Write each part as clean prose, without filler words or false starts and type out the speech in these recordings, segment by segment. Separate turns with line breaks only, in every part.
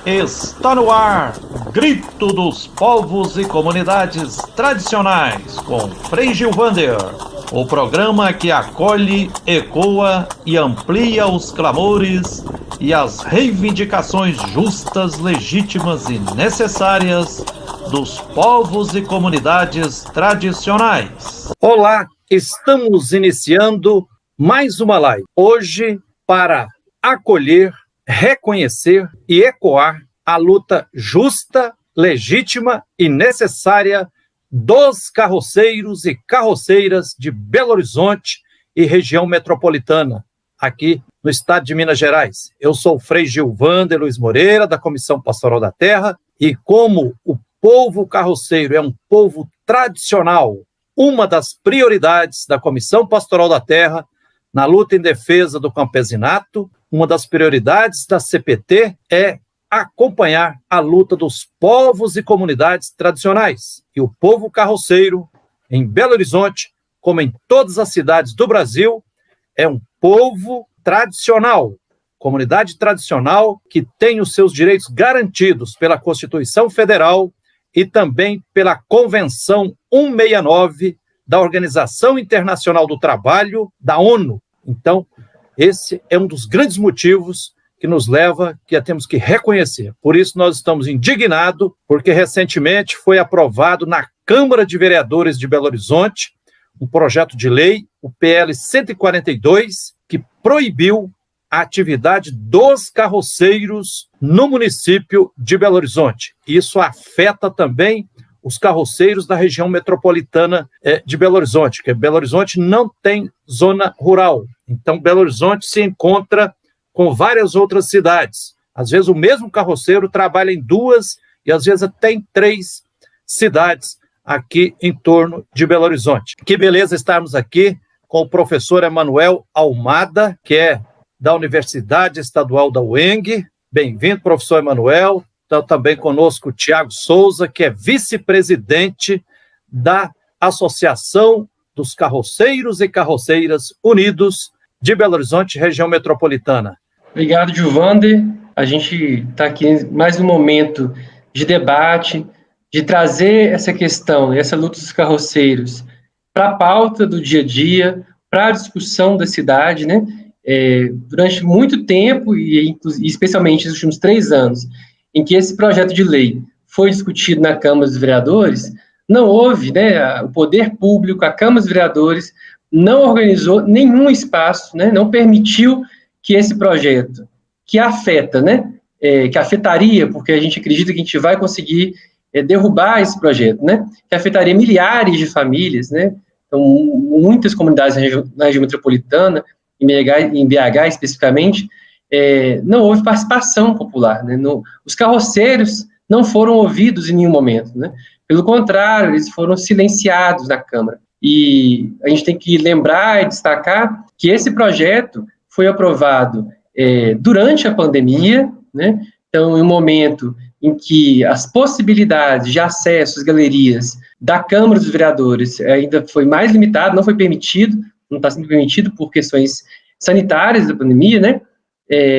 Está no ar, Grito dos Povos e Comunidades Tradicionais, com Frei Gilvander, o programa que acolhe, ecoa e amplia os clamores e as reivindicações justas, legítimas e necessárias dos povos e comunidades tradicionais.
Olá, estamos iniciando mais uma live, hoje para acolher, reconhecer e ecoar a luta justa, legítima e necessária dos carroceiros e carroceiras de Belo Horizonte e região metropolitana, aqui no estado de Minas Gerais. Eu sou o Frei Gilvander Luiz Moreira, da Comissão Pastoral da Terra, e como o povo carroceiro é um povo tradicional, uma das prioridades da Comissão Pastoral da Terra na luta em defesa do campesinato, uma das prioridades da CPT é acompanhar a luta dos povos e comunidades tradicionais. E o povo carroceiro, em Belo Horizonte, como em todas as cidades do Brasil, é um povo tradicional, comunidade tradicional que tem os seus direitos garantidos pela Constituição Federal e também pela Convenção 169 da Organização Internacional do Trabalho, da ONU. Então, esse é um dos grandes motivos que nos leva, que temos que reconhecer. Por isso, nós estamos indignados, porque recentemente foi aprovado na Câmara de Vereadores de Belo Horizonte um projeto de lei, o PL 142, que proibiu a atividade dos carroceiros no município de Belo Horizonte. Isso afeta também os carroceiros da região metropolitana de Belo Horizonte, porque Belo Horizonte não tem zona rural. Então, Belo Horizonte se encontra com várias outras cidades. Às vezes, o mesmo carroceiro trabalha em 2 e, às vezes, até em 3 cidades aqui em torno de Belo Horizonte. Que beleza estarmos aqui com o professor Emanuel Almada, que é da Universidade Estadual da UENG. Bem-vindo, professor Emanuel. Então, também conosco o Tiago Souza, que é vice-presidente da Associação dos Carroceiros e Carroceiras Unidos de Belo Horizonte, região metropolitana.
Obrigado, Gilvander. A gente está aqui em mais um momento de debate, de trazer essa questão, essa luta dos carroceiros para a pauta do dia a dia, para a discussão da cidade, né? Durante muito tempo, e especialmente nos últimos 3 anos, em que esse projeto de lei foi discutido na Câmara dos Vereadores, não houve, né, o poder público, a Câmara dos Vereadores, não organizou nenhum espaço, né, não permitiu que esse projeto, que afeta, né, que afetaria, porque a gente acredita que a gente vai conseguir derrubar esse projeto, né, que afetaria milhares de famílias, né, então muitas comunidades na região metropolitana, em BH especificamente, não houve participação popular, né, os carroceiros não foram ouvidos em nenhum momento, né, pelo contrário, eles foram silenciados na Câmara. E a gente tem que lembrar e destacar que esse projeto foi aprovado durante a pandemia, né? Então, em um momento em que as possibilidades de acesso às galerias da Câmara dos Vereadores ainda foi mais limitado, não foi permitido, não está sendo permitido por questões sanitárias da pandemia, né?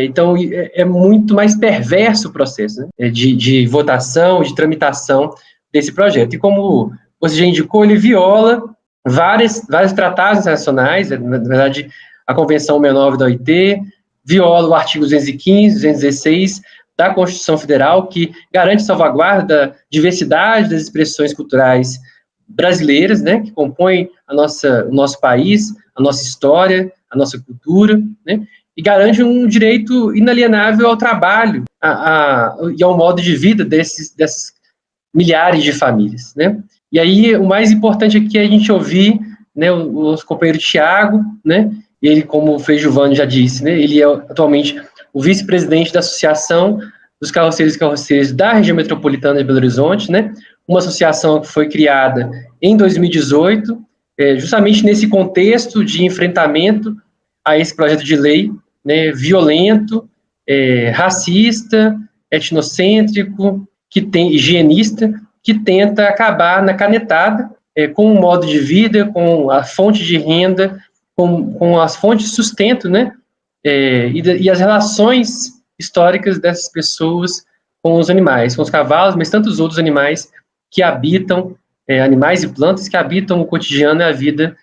Então, é muito mais perverso o processo, né? De votação, de tramitação desse projeto. E como você já indicou, ele viola vários tratados internacionais, na verdade, a Convenção 69 da OIT, viola o artigo 215, 216 da Constituição Federal, que garante salvaguarda da diversidade das expressões culturais brasileiras, né, que compõem o nosso país, a nossa história, a nossa cultura, né, e garante um direito inalienável ao trabalho e ao modo de vida dessas milhares de famílias, né? E aí, o mais importante aqui é a gente ouvir, né, o nosso companheiro Tiago, né, ele, como o Frei Gilvander já disse, né, ele é atualmente o vice-presidente da Associação dos Carroceiros e Carroceiras da região metropolitana de Belo Horizonte, né, uma associação que foi criada em 2018, justamente nesse contexto de enfrentamento a esse projeto de lei, né, violento, racista, etnocêntrico, higienista, que tenta acabar na canetada com o modo de vida, com a fonte de renda, com as fontes de sustento, né, e as relações históricas dessas pessoas com os animais, com os cavalos, mas tantos outros animais que habitam, animais e plantas que habitam o cotidiano e a vida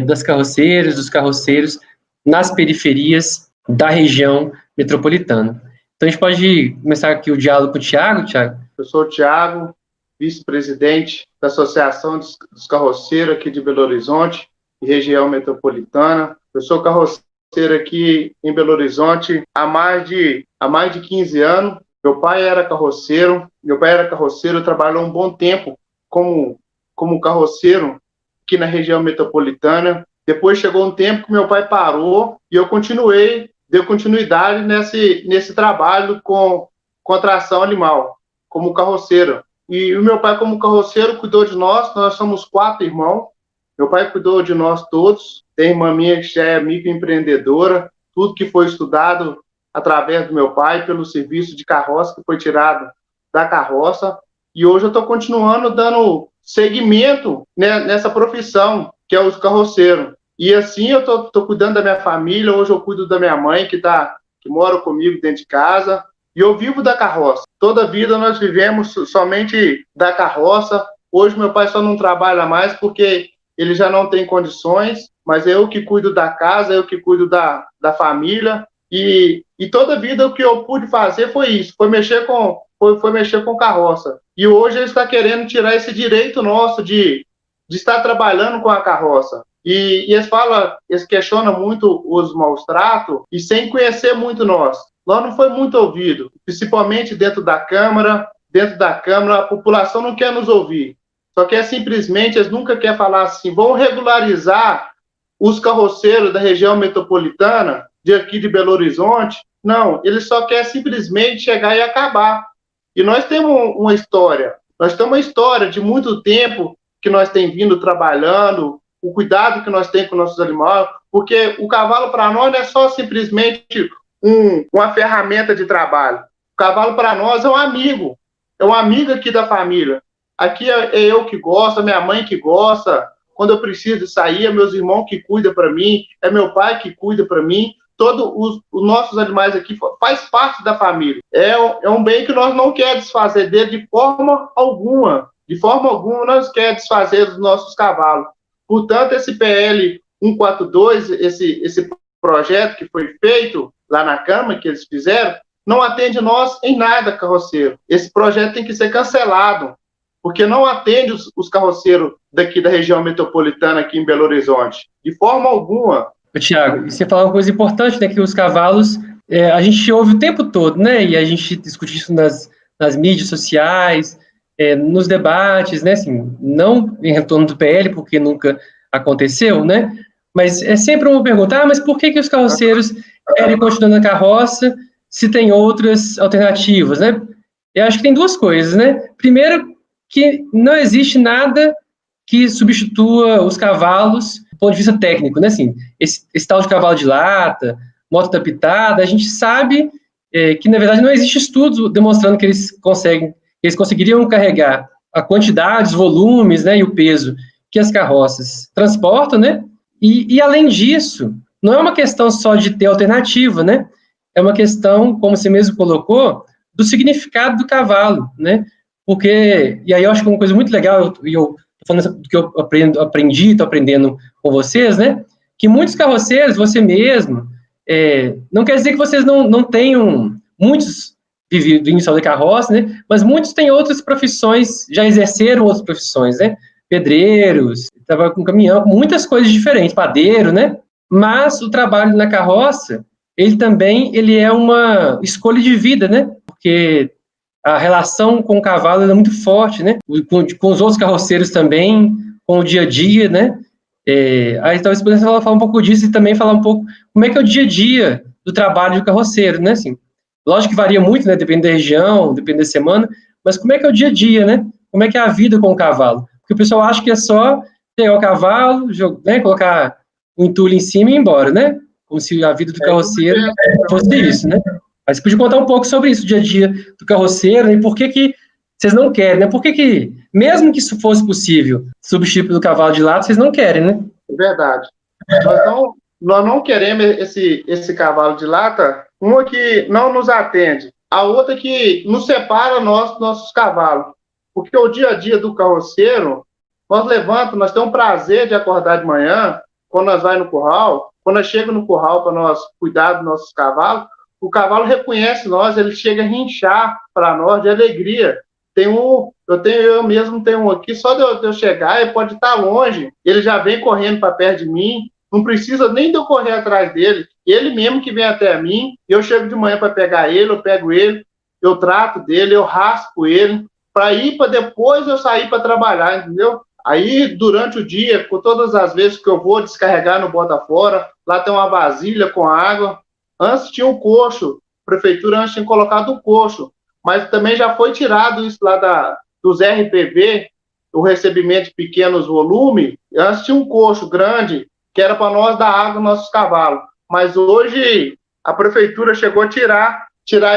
das carroceiras, dos carroceiros nas periferias da região metropolitana. Então, a gente pode começar aqui o diálogo com o Thiago. Thiago.
Eu sou o Thiago, vice-presidente da Associação dos Carroceiros aqui de Belo Horizonte e região metropolitana. Eu sou carroceiro aqui em Belo Horizonte há mais de 15 anos. Meu pai era carroceiro, trabalhou um bom tempo como carroceiro aqui na região metropolitana. Depois chegou um tempo que meu pai parou e eu dei continuidade nesse trabalho com tração animal, como carroceiro. E o meu pai, como carroceiro, cuidou de nós somos 4 irmãos. Meu pai cuidou de nós todos. Tem irmã minha que já é microempreendedora, tudo que foi estudado através do meu pai, pelo serviço de carroça que foi tirado da carroça. E hoje eu estou continuando dando seguimento, né, nessa profissão, que é os carroceiros. E assim eu estou cuidando da minha família. Hoje eu cuido da minha mãe, que mora comigo dentro de casa. E eu vivo da carroça. Toda a vida nós vivemos somente da carroça. Hoje meu pai só não trabalha mais porque ele já não tem condições, mas é eu que cuido da casa, eu que cuido da família. E toda a vida o que eu pude fazer foi isso, foi mexer com carroça. E hoje ele está querendo tirar esse direito nosso de estar trabalhando com a carroça. E eles questionam muito os maus tratos e sem conhecer muito nós. Nós não foi muito ouvido, principalmente dentro da Câmara. Dentro da Câmara, a população não quer nos ouvir. Só que simplesmente, eles nunca querem falar assim, vão regularizar os carroceiros da região metropolitana, de aqui de Belo Horizonte. Não, eles só querem simplesmente chegar e acabar. E nós temos uma história de muito tempo que nós temos vindo trabalhando, o cuidado que nós temos com nossos animais, porque o cavalo para nós não é só simplesmente uma ferramenta de trabalho. O cavalo para nós é um amigo aqui da família. Aqui é eu que gosto, é minha mãe que gosta. Quando eu preciso sair, é meus irmãos que cuidam para mim, é meu pai que cuida para mim. Todos os nossos animais aqui faz parte da família. É um bem que nós não queremos desfazer dele de forma alguma. De forma alguma nós queremos desfazer dos nossos cavalos. Portanto, esse PL 142, esse projeto que foi feito lá na Câmara, que eles fizeram, não atende nós em nada, carroceiro. Esse projeto tem que ser cancelado, porque não atende os carroceiros daqui da região metropolitana, aqui em Belo Horizonte, de forma alguma.
Tiago, você falou uma coisa importante, né, que os cavalos, a gente ouve o tempo todo, né, e a gente discute isso nas mídias sociais, nos debates, né, assim, não em retorno do PL, porque nunca aconteceu, né, mas é sempre uma pergunta, mas por que os carroceiros querem continuar na carroça se tem outras alternativas, né? Eu acho que tem 2 coisas, né? Primeiro, que não existe nada que substitua os cavalos do ponto de vista técnico, né? Assim, esse tal de cavalo de lata, moto adaptada, a gente sabe que, na verdade, não existe estudo demonstrando que eles conseguiriam carregar a quantidade, os volumes, né, e o peso que as carroças transportam, né? E além disso, não é uma questão só de ter alternativa, né? É uma questão, como você mesmo colocou, do significado do cavalo, né? Porque, e aí eu acho que uma coisa muito legal, e eu tô falando do que eu aprendi, estou aprendendo com vocês, né? Que muitos carroceiros, você mesmo, não quer dizer que vocês não tenham, muitos vivido em solo de carroça, né? Mas muitos têm outras profissões, já exerceram outras profissões, né? Pedreiros, trabalham com caminhão, muitas coisas diferentes, padeiro, né? Mas o trabalho na carroça, ele é uma escolha de vida, né? Porque a relação com o cavalo é muito forte, né? Com os outros carroceiros também, com o dia a dia, né? Aí talvez você pudesse falar um pouco disso e também falar um pouco como é que é o dia a dia do trabalho do carroceiro, né? Assim, lógico que varia muito, né? Depende da região, depende da semana, mas como é que é o dia a dia, né? Como é que é a vida com o cavalo? Porque o pessoal acha que é só pegar o cavalo, né? Colocar um entulho em cima e ir embora, né? Como se a vida do carroceiro fosse isso, né? Mas você podia contar um pouco sobre isso, o dia a dia do carroceiro, e por que vocês não querem, né? Por que mesmo que isso fosse possível, substituir pelo cavalo de lado, vocês não querem, né?
É verdade. Nós não queremos esse cavalo de lata, uma que não nos atende. a outra que nos separa nossos cavalos. Porque o dia a dia do carroceiro, nós temos um prazer de acordar de manhã, quando nós vai no curral, quando nós chegamos no curral para nós cuidar dos nossos cavalos, o cavalo reconhece nós, ele chega a rinchar para nós de alegria. Eu mesmo tenho um aqui, só de eu chegar, ele pode estar longe, ele já vem correndo para perto de mim, não precisa nem de eu correr atrás dele, ele mesmo que vem até mim, eu chego de manhã para pegar ele, eu pego ele, eu trato dele, eu raspo ele, para depois eu sair para trabalhar, entendeu? Aí, durante o dia, por todas as vezes que eu vou descarregar no Bota-Fora, lá tem uma vasilha com água. Antes tinha um coxo, a prefeitura antes tinha colocado um coxo, mas também já foi tirado isso lá dos RPV, o recebimento de pequenos volumes. Antes tinha um coxo grande, que era para nós dar água aos nossos cavalos. Mas hoje a prefeitura chegou a tirar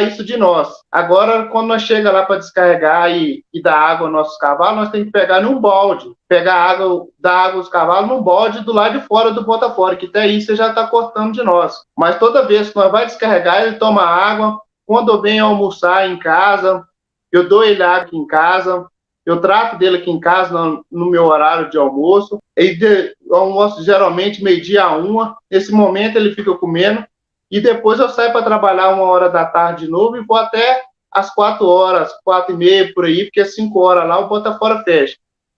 isso de nós. Agora, quando nós chegamos lá para descarregar e dar água aos nossos cavalos, nós temos que pegar num balde, dar água aos cavalos num balde do lado de fora do Bota-Fora, que até aí você já está cortando de nós. Mas toda vez que nós vai descarregar, ele toma água. Quando eu venho almoçar em casa, eu dou ele água aqui em casa, eu trato dele aqui em casa no meu horário de almoço. Eu almoço geralmente meio-dia a 1h, nesse momento ele fica comendo, e depois eu saio para trabalhar 1h da tarde de novo e vou até às 4h, 4h30 por aí, porque às 5h lá o Bota-Fora fecha.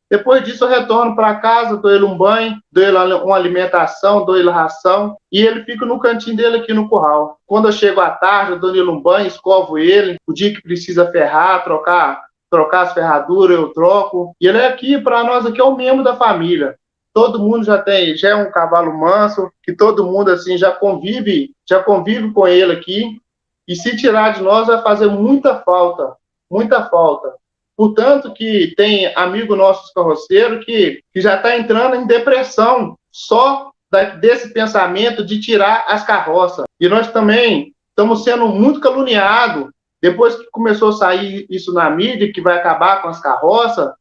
Depois disso eu retorno para casa, dou ele um banho, dou ele uma alimentação, dou ele ração, e ele fica no cantinho dele aqui no curral. Quando eu chego à tarde, eu dou ele um banho, escovo ele, o dia que precisa ferrar, trocar as ferraduras, eu troco. E ele é aqui, para nós aqui, é um membro da família. Todo mundo já é um cavalo manso, que todo mundo assim já convive com ele aqui, e se tirar de nós vai fazer muita falta, muita falta. Portanto, que tem amigo nosso carroceiro que já está entrando em depressão só desse pensamento de tirar as carroças. E nós também estamos sendo muito caluniados. Depois que começou a sair isso na mídia, que vai acabar com as carroças,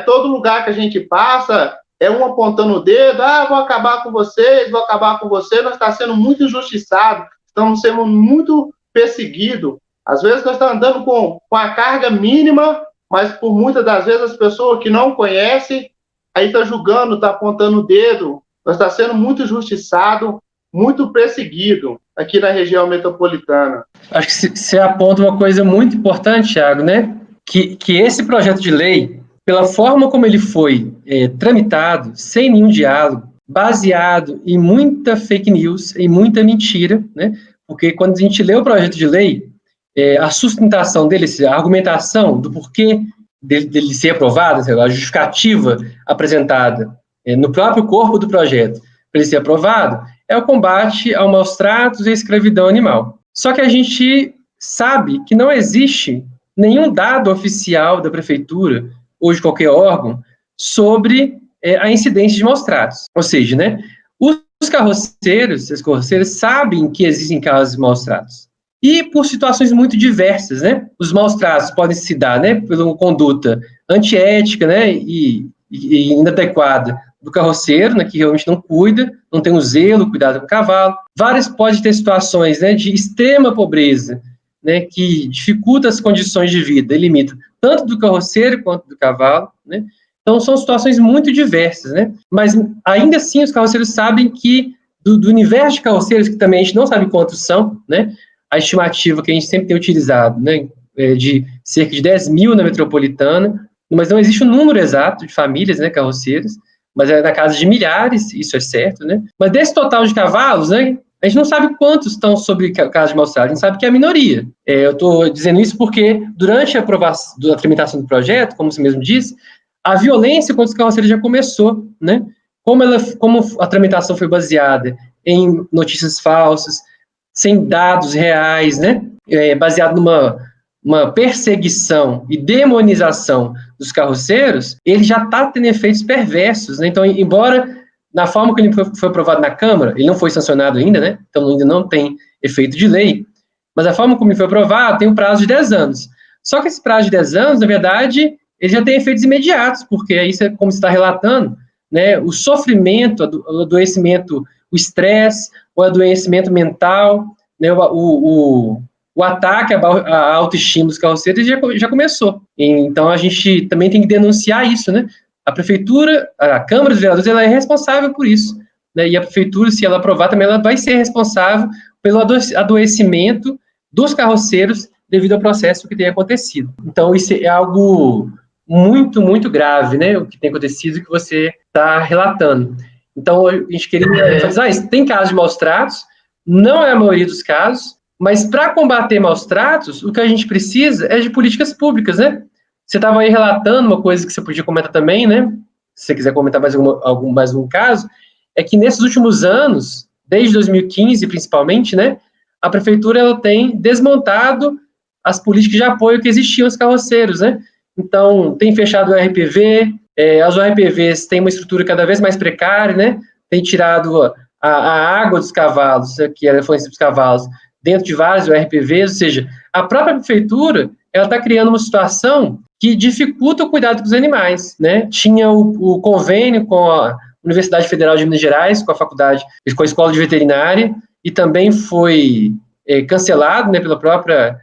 todo lugar que a gente passa, um apontando o dedo, vou acabar com vocês, nós estamos sendo muito injustiçados, estamos sendo muito perseguidos. Às vezes nós estamos andando com a carga mínima, mas por muitas das vezes as pessoas que não conhecem, aí está julgando, está apontando o dedo. Nós estamos sendo muito injustiçados, muito perseguidos aqui na região metropolitana.
Acho que você aponta uma coisa muito importante, Thiago, né? Que esse projeto de lei, pela forma como ele foi tramitado, sem nenhum diálogo, baseado em muita fake news, em muita mentira, né? Porque quando a gente lê o projeto de lei, a sustentação dele, a argumentação do porquê dele ser aprovado, a justificativa apresentada no próprio corpo do projeto para ele ser aprovado, é o combate ao maus-tratos e à escravidão animal. Só que a gente sabe que não existe nenhum dado oficial da prefeitura ou de qualquer órgão sobre a incidência de maus-tratos. Ou seja, né, os carroceiros, as carroceiras sabem que existem casos de maus-tratos. E por situações muito diversas, né? Os maus-tratos podem se dar, né, por uma conduta antiética, né, e inadequada do carroceiro, né, que realmente não cuida, não tem o zelo, cuidado com o cavalo. Pode ter situações, né, de extrema pobreza, né, que dificulta as condições de vida e limita tanto do carroceiro quanto do cavalo, né? Então são situações muito diversas, né? Mas ainda assim os carroceiros sabem que do universo de carroceiros, que também a gente não sabe quantos são, né? A estimativa que a gente sempre tem utilizado, né, de cerca de 10 mil na metropolitana, mas não existe um número exato de famílias, né, carroceiras, mas é na casa de milhares, isso é certo, né? Mas desse total de cavalos, né, a gente não sabe quantos estão sob caso de maus-tratos, a gente sabe que é a minoria. Eu estou dizendo isso porque durante a tramitação do projeto, como você mesmo disse, a violência contra os carroceiros já começou, né? Como a tramitação foi baseada em notícias falsas, sem dados reais, né? Baseado numa perseguição e demonização dos carroceiros, ele já está tendo efeitos perversos, né? Então, embora na forma que ele foi aprovado na Câmara, ele não foi sancionado ainda, né? Então ainda não tem efeito de lei, mas a forma como ele foi aprovado tem um prazo de 10 anos. Só que esse prazo de 10 anos, na verdade, ele já tem efeitos imediatos, porque aí, como você está relatando, né, o sofrimento, o adoecimento, o estresse, o adoecimento mental, né, o ataque à autoestima dos carroceiros já começou. Então, a gente também tem que denunciar isso, né? A prefeitura, a Câmara dos Vereadores, ela é responsável por isso, né? E a prefeitura, se ela aprovar, também ela vai ser responsável pelo adoecimento dos carroceiros devido ao processo que tem acontecido. Então, isso é algo muito, muito grave, né? O que tem acontecido e que você está relatando. Então, a gente queria enfatizar isso. Tem casos de maus-tratos, não é a maioria dos casos, mas para combater maus-tratos, o que a gente precisa é de políticas públicas, né? Você estava aí relatando uma coisa que você podia comentar também, né? Se você quiser comentar mais algum caso, é que nesses últimos anos, desde 2015 principalmente, né? A prefeitura ela tem desmontado as políticas de apoio que existiam aos carroceiros, né? Então, tem fechado o RPV, as ORPVs têm uma estrutura cada vez mais precária, né? Tem tirado a água dos cavalos, que era a fornecida dos cavalos, dentro de vários RPVs, ou seja, a própria prefeitura, ela está criando uma situação que dificulta o cuidado dos animais, né? Tinha o convênio com a Universidade Federal de Minas Gerais, com a Escola de Veterinária, e também foi cancelado, né, pela própria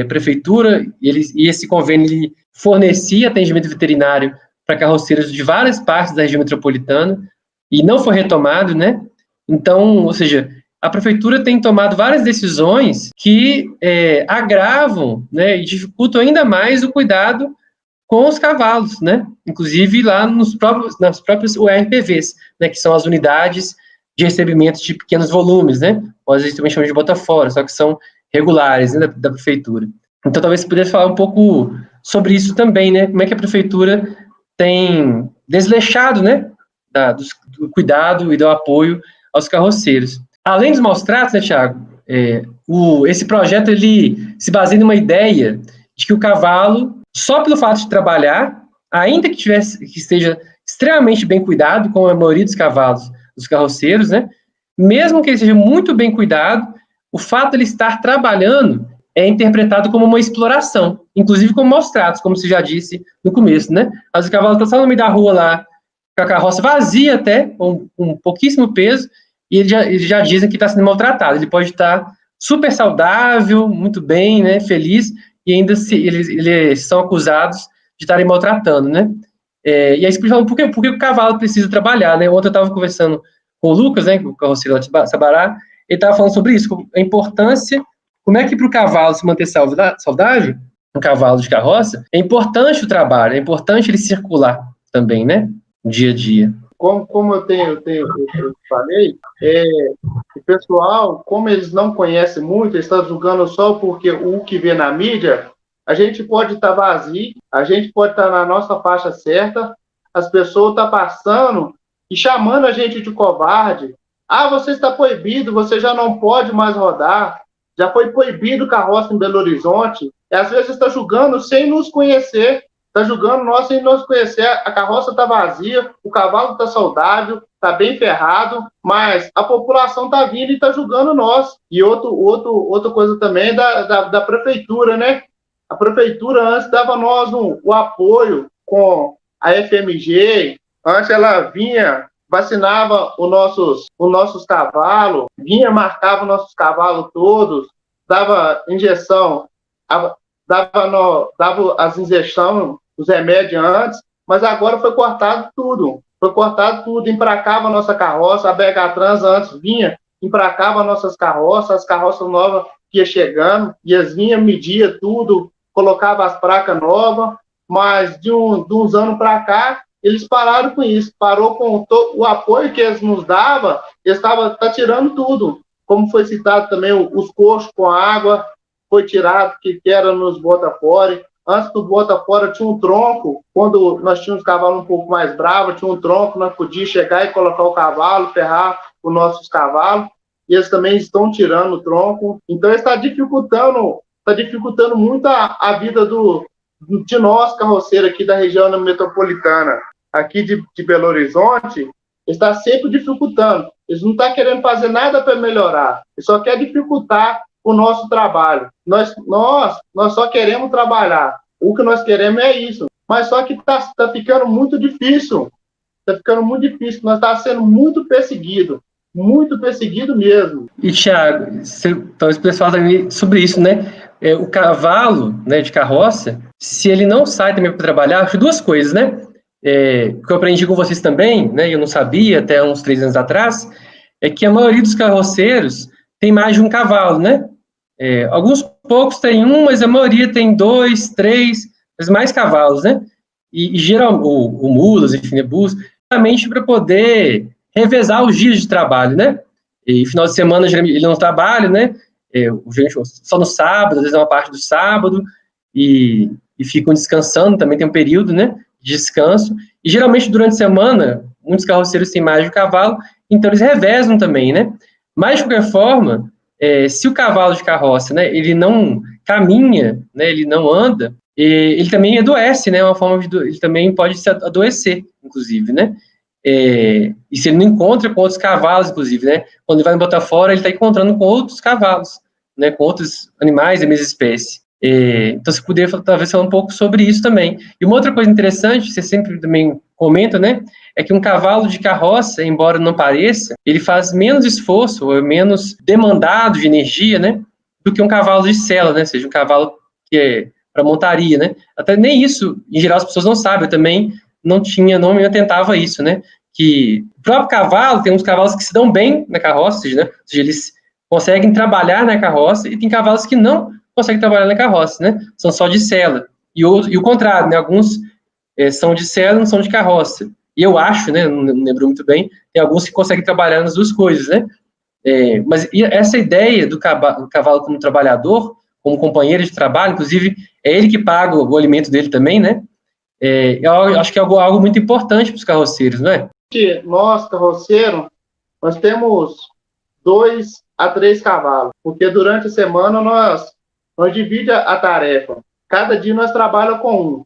prefeitura, e esse convênio ele fornecia atendimento veterinário para carroceiros de várias partes da região metropolitana, e não foi retomado, né? Então, ou seja, a prefeitura tem tomado várias decisões que agravam, né, e dificultam ainda mais o cuidado com os cavalos, né? Inclusive lá nas próprias URPVs, né, que são as unidades de recebimento de pequenos volumes, né? Ou a gente também chama de bota-fora, só que são regulares, né, da prefeitura. Então, talvez você pudesse falar um pouco sobre isso também, né? Como é que a prefeitura tem desleixado, né, do cuidado e do apoio aos carroceiros. Além dos maus-tratos, né, Thiago, esse projeto ele se baseia numa ideia de que o cavalo, só pelo fato de trabalhar, ainda que esteja extremamente bem cuidado, como a maioria dos cavalos, dos carroceiros, né, mesmo que ele seja muito bem cuidado, o fato de ele estar trabalhando é interpretado como uma exploração, inclusive como maus-tratos, como você já disse no começo, né? Os cavalos estão só no meio da rua lá, com a carroça vazia até, com pouquíssimo peso, e eles já dizem que está sendo maltratado. Ele pode estar super saudável, muito bem, né, feliz, e ainda eles são acusados de estarem maltratando, né? E aí você pode falar, por que o cavalo precisa trabalhar, né? Ontem eu estava conversando com o Lucas, né, o carroceiro lá de Sabará, ele estava falando sobre isso, a importância, como é que para o cavalo se manter saudável, um cavalo de carroça, é importante o trabalho, é importante ele circular também, né, no dia a dia.
Como eu falei, o pessoal, como eles não conhecem muito, eles estão julgando só porque o que vê na mídia, a gente pode estar vazio, a gente pode estar na nossa faixa certa, as pessoas estão passando e chamando a gente de covarde. Ah, você está proibido, você já não pode mais rodar, já foi proibido carroça em Belo Horizonte, e às vezes está julgando sem nos conhecer, está julgando nós sem nos conhecer, a carroça está vazia, o cavalo está saudável, está bem ferrado, mas a população está vindo e está julgando nós. E outra coisa também da prefeitura, né? A prefeitura antes dava nós o apoio com a FMG, antes ela vinha, vacinava os nossos cavalos, marcava os nossos cavalos todos, dava injeção, dava as injeções, os remédios antes, mas agora foi cortado tudo, empracava a nossa carroça, a BH Trans antes vinha, empracava nossas carroças, as carroças novas que ia chegando, e eles vinham, media tudo, colocava as placas novas, mas de uns anos para cá, eles pararam com isso, parou com o apoio que eles nos davam, eles tá tirando tudo, como foi citado também, os coxos com água, foi tirado, que era nos bota-fora. Antes do bota-fora tinha um tronco, quando nós tínhamos cavalo um pouco mais bravo, tinha um tronco, nós podíamos chegar e colocar o cavalo, ferrar os nossos cavalos, e eles também estão tirando o tronco, então está dificultando muito a vida de nós, carroceiros aqui da região metropolitana, aqui de Belo Horizonte, está sempre dificultando. Eles não estão querendo fazer nada para melhorar, eles só querem dificultar o nosso trabalho. Nós só queremos trabalhar. O que nós queremos é isso. Mas só que está ficando muito difícil. Está ficando muito difícil. Nós estamos sendo muito perseguidos. muito perseguido mesmo.
E, Thiago, talvez o pessoal também sobre isso, né? O cavalo, né, de carroça, se ele não sai também para trabalhar, acho duas coisas, né? Que eu aprendi com vocês também, né? Eu não sabia até uns 3 anos atrás, é que a maioria dos carroceiros tem mais de um cavalo, né? Alguns poucos têm um, mas a maioria tem 2, 3, mas mais cavalos, né? E geral, ou mulas, enfim, bulos, justamente para poder revezar os dias de trabalho, né? E final de semana ele não trabalha, né? Só no sábado, às vezes é uma parte do sábado, e ficam descansando, também tem um período, né, de descanso. E geralmente durante a semana, muitos carroceiros têm mais de um cavalo, então eles revezam também, né? Mas de qualquer forma, se o cavalo de carroça, né, ele não caminha, né, ele não anda, ele também adoece, né? Ele também pode se adoecer, inclusive, né? E se ele não encontra com outros cavalos, inclusive, né? Quando ele vai no Botafora, ele está encontrando com outros cavalos, né? Com outros animais da mesma espécie. Então, se puder, talvez, falar um pouco sobre isso também. E uma outra coisa interessante, você sempre também comenta, né? É que um cavalo de carroça, embora não pareça, ele faz menos esforço, ou é menos demandado de energia, né? Do que um cavalo de sela, né? Ou seja, um cavalo que é para montaria, né? Até nem isso, em geral, as pessoas não sabem. Eu também não me atentava a isso, né? Que o próprio cavalo, tem uns cavalos que se dão bem na carroça, né? Ou seja, eles conseguem trabalhar na carroça, e tem cavalos que não conseguem trabalhar na carroça, né? São só de sela. E o contrário, né? Alguns são de sela e não são de carroça. E eu acho, né? Não lembro muito bem, tem alguns que conseguem trabalhar nas duas coisas, né? Mas essa ideia do cavalo como trabalhador, como companheiro de trabalho, inclusive é ele que paga o alimento dele também, né? Eu acho que é algo muito importante para os carroceiros, não é?
Nós, carroceiros, nós temos 2 a 3 cavalos, porque durante a semana nós dividimos a tarefa. Cada dia nós trabalhamos com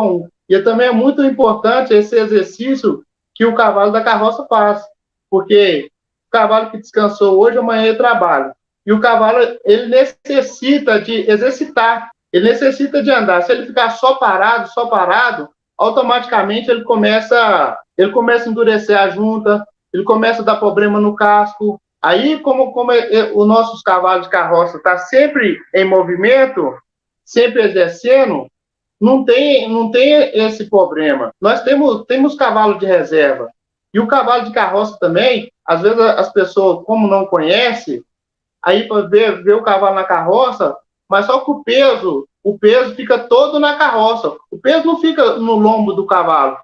um. E também é muito importante esse exercício que o cavalo da carroça faz, porque o cavalo que descansou hoje, amanhã ele trabalha. E o cavalo, ele necessita de exercitar, ele necessita de andar. Se ele ficar só parado, automaticamente ele começa a endurecer a junta, ele começa a dar problema no casco. Aí, como os nossos cavalos de carroça estão sempre em movimento, sempre exercendo, não tem esse problema. Nós temos cavalo de reserva. E o cavalo de carroça também, às vezes as pessoas, como não conhecem, aí para ver o cavalo na carroça, mas só que o peso fica todo na carroça. O peso não fica no lombo do cavalo.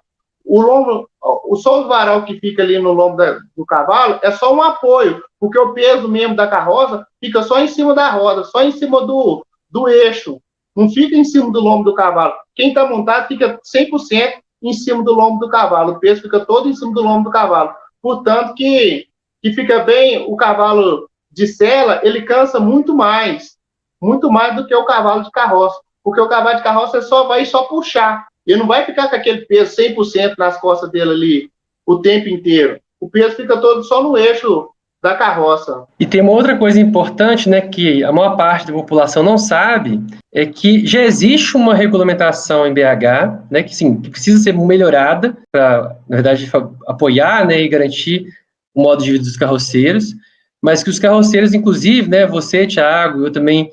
Só o varal que fica ali no lombo do cavalo é só um apoio, porque o peso mesmo da carroça fica só em cima da roda, só em cima do eixo. Não fica em cima do lombo do cavalo. Quem está montado fica 100% em cima do lombo do cavalo. O peso fica todo em cima do lombo do cavalo. Portanto, que fica bem, o cavalo de sela, ele cansa muito mais do que o cavalo de carroça. Porque o cavalo de carroça vai só puxar. Ele não vai ficar com aquele peso 100% nas costas dele ali o tempo inteiro. O peso fica todo só no eixo da carroça.
E tem uma outra coisa importante, né, que a maior parte da população não sabe, é que já existe uma regulamentação em BH, né, que precisa ser melhorada para, na verdade, apoiar, né, e garantir o modo de vida dos carroceiros, mas que os carroceiros, inclusive, né, você, Thiago, eu também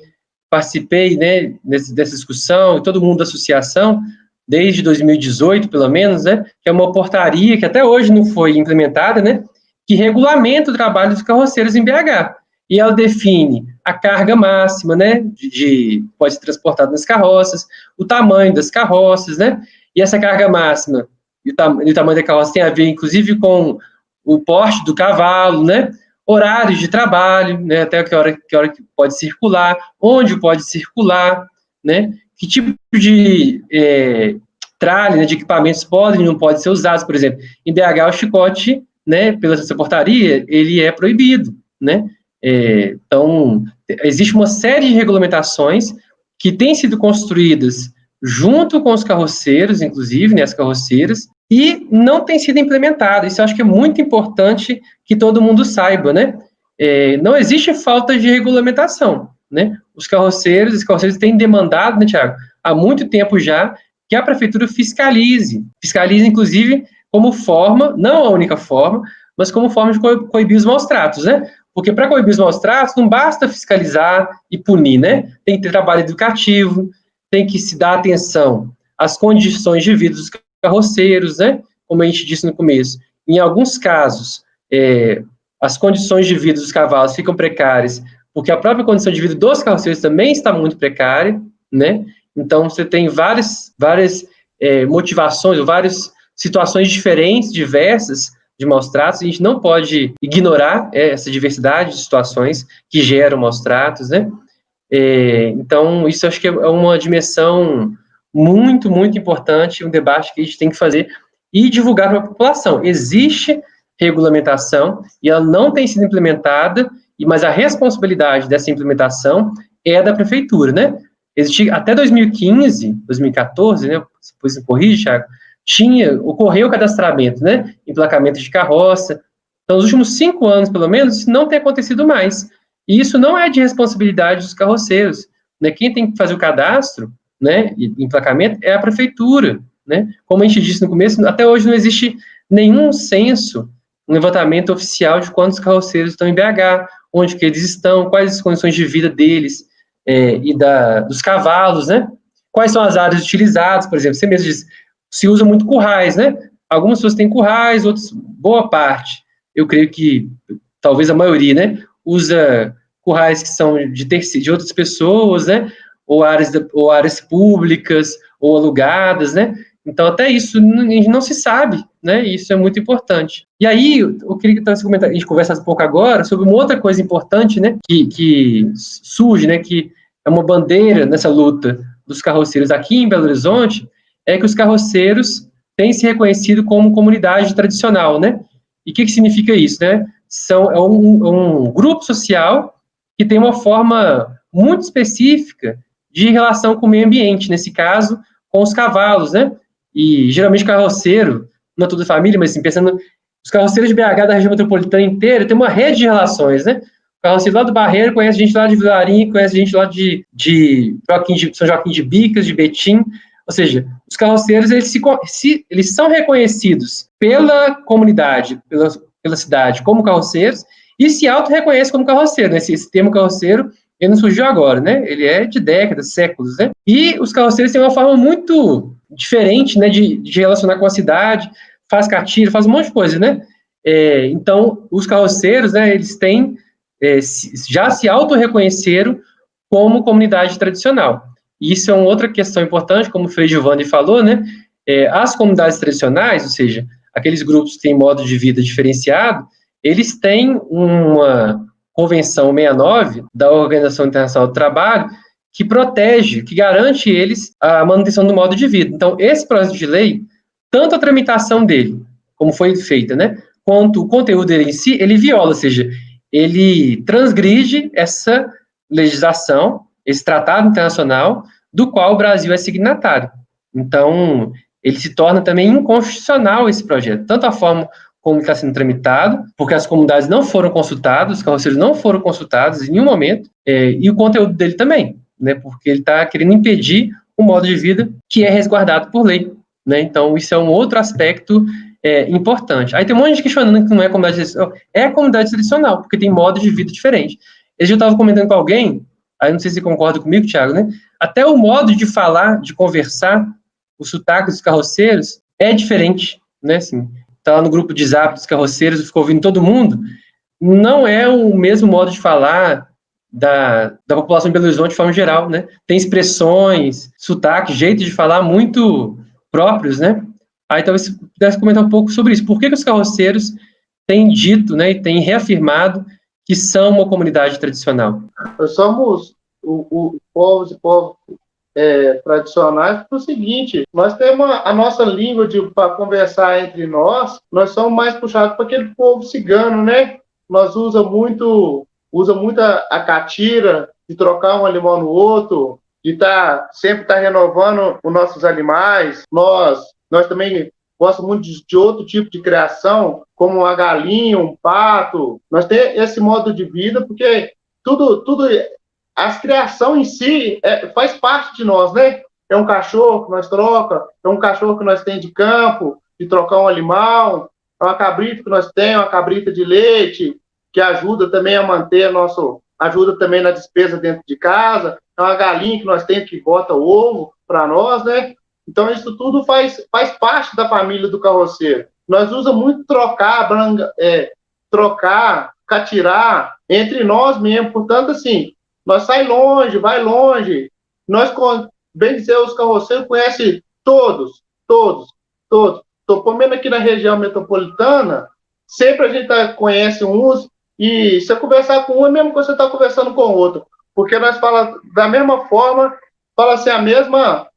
participei, né, dessa discussão, e todo mundo da associação, desde 2018, pelo menos, né, que é uma portaria que até hoje não foi implementada, né, que regulamenta o trabalho dos carroceiros em BH. E ela define a carga máxima, né, pode ser transportada nas carroças, o tamanho das carroças, né, e essa carga máxima e o tamanho da carroça tem a ver, inclusive, com o porte do cavalo, né, horários de trabalho, né, até que hora que pode circular, onde pode circular, né, que tipo de tralha, né, de equipamentos podem e não podem ser usados. Por exemplo, em BH o chicote, né, pela essa portaria, ele é proibido, né? Então, existe uma série de regulamentações que têm sido construídas junto com os carroceiros, inclusive, né, as carroceiras, e não tem sido implementada. Isso eu acho que é muito importante que todo mundo saiba, né? Não existe falta de regulamentação, né? Os carroceiros têm demandado, né, Thiago, há muito tempo já, que a prefeitura fiscalize, inclusive, como forma, não a única forma, mas como forma de coibir os maus-tratos, né? Porque para coibir os maus-tratos não basta fiscalizar e punir, né? Tem que ter trabalho educativo, tem que se dar atenção às condições de vida dos carroceiros, né? Como a gente disse no começo. Em alguns casos, as condições de vida dos cavalos ficam precárias, porque a própria condição de vida dos carroceiros também está muito precária, né? Então, você tem várias motivações, várias situações diferentes, diversas, de maus-tratos. A gente não pode ignorar essa diversidade de situações que geram maus-tratos, né? Então, isso acho que é uma dimensão muito, muito importante, um debate que a gente tem que fazer e divulgar para a população. Existe regulamentação e ela não tem sido implementada, mas a responsabilidade dessa implementação é da prefeitura, né? Existia até 2015, 2014, né? Depois você corrige, Thiago, ocorreu o cadastramento, né? Emplacamento de carroça. Então, nos últimos 5 anos, pelo menos, isso não tem acontecido mais. E isso não é de responsabilidade dos carroceiros, né? Quem tem que fazer o cadastro, né, emplacamento, é a prefeitura, né? Como a gente disse no começo, até hoje não existe nenhum censo, um levantamento oficial de quantos carroceiros estão em BH, onde que eles estão, quais as condições de vida deles dos cavalos, né? Quais são as áreas utilizadas, por exemplo, você mesmo disse, se usa muito currais, né? Algumas pessoas têm currais, outras, boa parte, eu creio que talvez a maioria, né, usa currais que são de outras pessoas, né, ou áreas públicas, ou alugadas, né? Então, até isso não se sabe, né? E isso é muito importante. E aí, eu queria que a gente conversasse um pouco agora sobre uma outra coisa importante, né? Que surge, né? Que é uma bandeira nessa luta dos carroceiros aqui em Belo Horizonte, é que os carroceiros têm se reconhecido como comunidade tradicional, né? E o que significa isso, né? É um grupo social que tem uma forma muito específica de relação com o meio ambiente, nesse caso, com os cavalos, né? E geralmente o carroceiro, não é toda a família, mas assim, pensando, os carroceiros de BH da região metropolitana inteira tem uma rede de relações, né? O carroceiro lá do Barreiro conhece gente lá de Vilarinho, conhece gente lá de São Joaquim de Bicas, de Betim. Ou seja, os carroceiros, eles são reconhecidos pela comunidade, pela cidade, como carroceiros, e se auto-reconhecem como carroceiro, né? Esse termo carroceiro, ele não surgiu agora, né? Ele é de décadas, séculos, né? E os carroceiros têm uma forma muito diferente, né, de relacionar com a cidade, faz catira, faz um monte de coisa, né? Então, os carroceiros, né, eles já se auto-reconheceram como comunidade tradicional. E isso é uma outra questão importante, como o Frei Giovanni falou, né? As comunidades tradicionais, ou seja, aqueles grupos que têm modo de vida diferenciado, eles têm uma Convenção 69 da Organização Internacional do Trabalho, que protege, que garante eles a manutenção do modo de vida. Então, esse projeto de lei, tanto a tramitação dele, como foi feita, né, quanto o conteúdo dele em si, ele viola, ou seja, ele transgride essa legislação, esse tratado internacional, do qual o Brasil é signatário. Então, ele se torna também inconstitucional esse projeto, tanto a forma como está sendo tramitado, porque as comunidades não foram consultadas, os carroceiros não foram consultados em nenhum momento, e o conteúdo dele também, né, porque ele está querendo impedir um modo de vida que é resguardado por lei, né? Então, isso é um outro aspecto importante. Aí tem um monte de gente questionando que não é comunidade tradicional. É comunidade tradicional, porque tem modo de vida diferente. Eu estava comentando com alguém, aí não sei se você concorda comigo, Thiago, né? Até o modo de falar, de conversar, o sotaque dos carroceiros é diferente, né? Assim, tá lá no grupo de zap dos carroceiros, ficou ouvindo todo mundo, não é o mesmo modo de falar da população de Belo Horizonte de forma geral, né? Tem expressões, sotaque, jeito de falar muito próprios, né? Aí talvez você pudesse comentar um pouco sobre isso. Por que os carroceiros têm dito, né, e têm reafirmado que são uma comunidade tradicional?
Nós somos povos e povos tradicionais por o seguinte, nós temos a nossa língua para conversar entre nós somos mais puxados para aquele povo cigano, né? Nós usa muito a catira, de trocar um animal no outro, de sempre estar renovando os nossos animais. Nós também gostamos muito de outro tipo de criação, como uma galinha, um pato. Nós temos esse modo de vida, porque tudo as criação em si faz parte de nós, né? É um cachorro que nós troca, é um cachorro que nós tem de campo, de trocar um animal. é uma cabrita que nós temos, uma cabrita de leite, que ajuda também a manter ajuda também na despesa dentro de casa, é uma galinha que nós temos que bota ovo para nós, né? Então, isso tudo faz parte da família do carroceiro. Nós usamos muito trocar, catirar entre nós mesmo. Portanto, assim, nós sai longe, vai longe. Nós, bem dizer, os carroceiros conhecem todos. Estou comendo aqui na região metropolitana, sempre a gente conhece uns, e se eu conversar com um, é mesmo que você está conversando com o outro. Porque nós falamos da mesma forma, fala assim, a mesma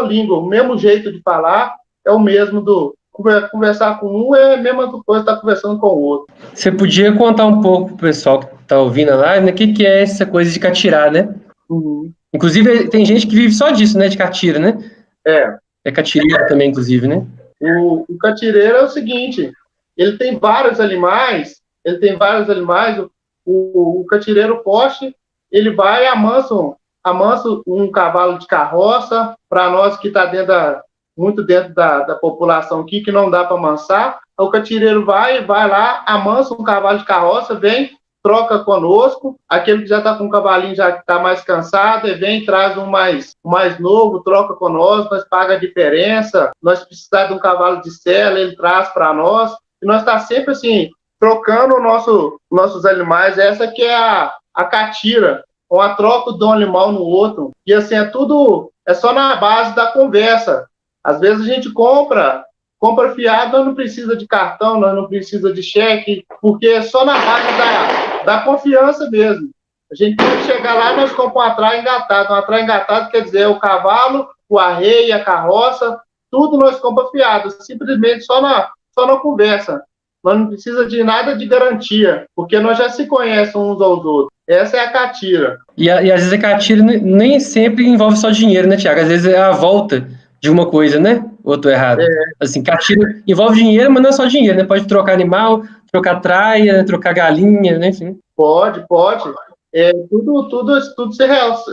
língua, o mesmo jeito de falar, é o mesmo conversar com um é a mesma coisa que estar conversando com o outro.
Você podia contar um pouco pro pessoal que está ouvindo a live, né? O que é essa coisa de catirar, né?
Uhum.
Inclusive, tem gente que vive só disso, né? De catira, né? É catireiro também, inclusive, né?
O catireiro é o seguinte, ele tem vários animais, o catireiro poste, ele vai e amansa um cavalo de carroça, para nós que está muito dentro da população aqui, que não dá para amansar, o catireiro vai lá, amansa um cavalo de carroça, vem, troca conosco, aquele que já está com um cavalinho já está mais cansado, ele vem, traz um mais novo, troca conosco, nós paga a diferença, nós precisamos de um cavalo de sela, ele traz para nós, e nós está sempre assim, trocando nossos animais, essa que é a catira, ou a troca de um animal no outro, e assim, é só na base da conversa. Às vezes a gente compra fiado, nós não precisa de cartão, nós não precisa de cheque, porque é só na base da confiança mesmo. A gente tem que chegar lá, nós compramos um atraio engatado. Um atraio engatado quer dizer o cavalo, o arreio, a carroça, tudo nós compramos fiado, simplesmente só na conversa. Nós não precisa de nada de garantia, porque nós já se conhecemos uns aos outros. Essa é a catira.
E às vezes a catira nem sempre envolve só dinheiro, né, Tiago? Às vezes é a volta de uma coisa, né? Ou eu tô errado? Assim, catira envolve dinheiro, mas não é só dinheiro, né? Pode trocar animal, trocar traia, trocar galinha, né? Enfim.
Pode. Tudo se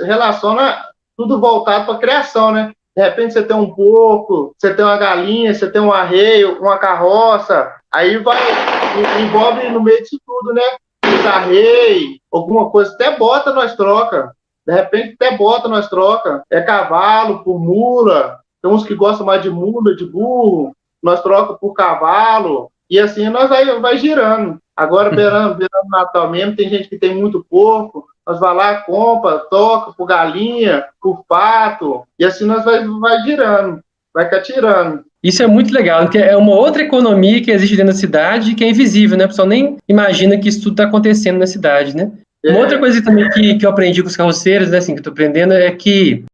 relaciona, tudo voltado para a criação, né? De repente você tem um porco, você tem uma galinha, você tem um arreio, uma carroça, aí envolve no meio disso tudo, né? Os arreios, alguma coisa, até bota nós troca. De repente até bota nós troca. É cavalo por mula, tem uns que gostam mais de mula, de burro, nós troca por cavalo, e assim nós vai girando. Agora, beirando Natal mesmo, tem gente que tem muito porco, nós vai lá, compra, toca por galinha, por pato, e assim nós vai girando, vai catirando.
Isso é muito legal, porque é uma outra economia que existe dentro da cidade que é invisível, né? O pessoal nem imagina que isso tudo está acontecendo na cidade, né? Uma outra coisa também que eu aprendi com os carroceiros, né, assim, que eu estou aprendendo, é que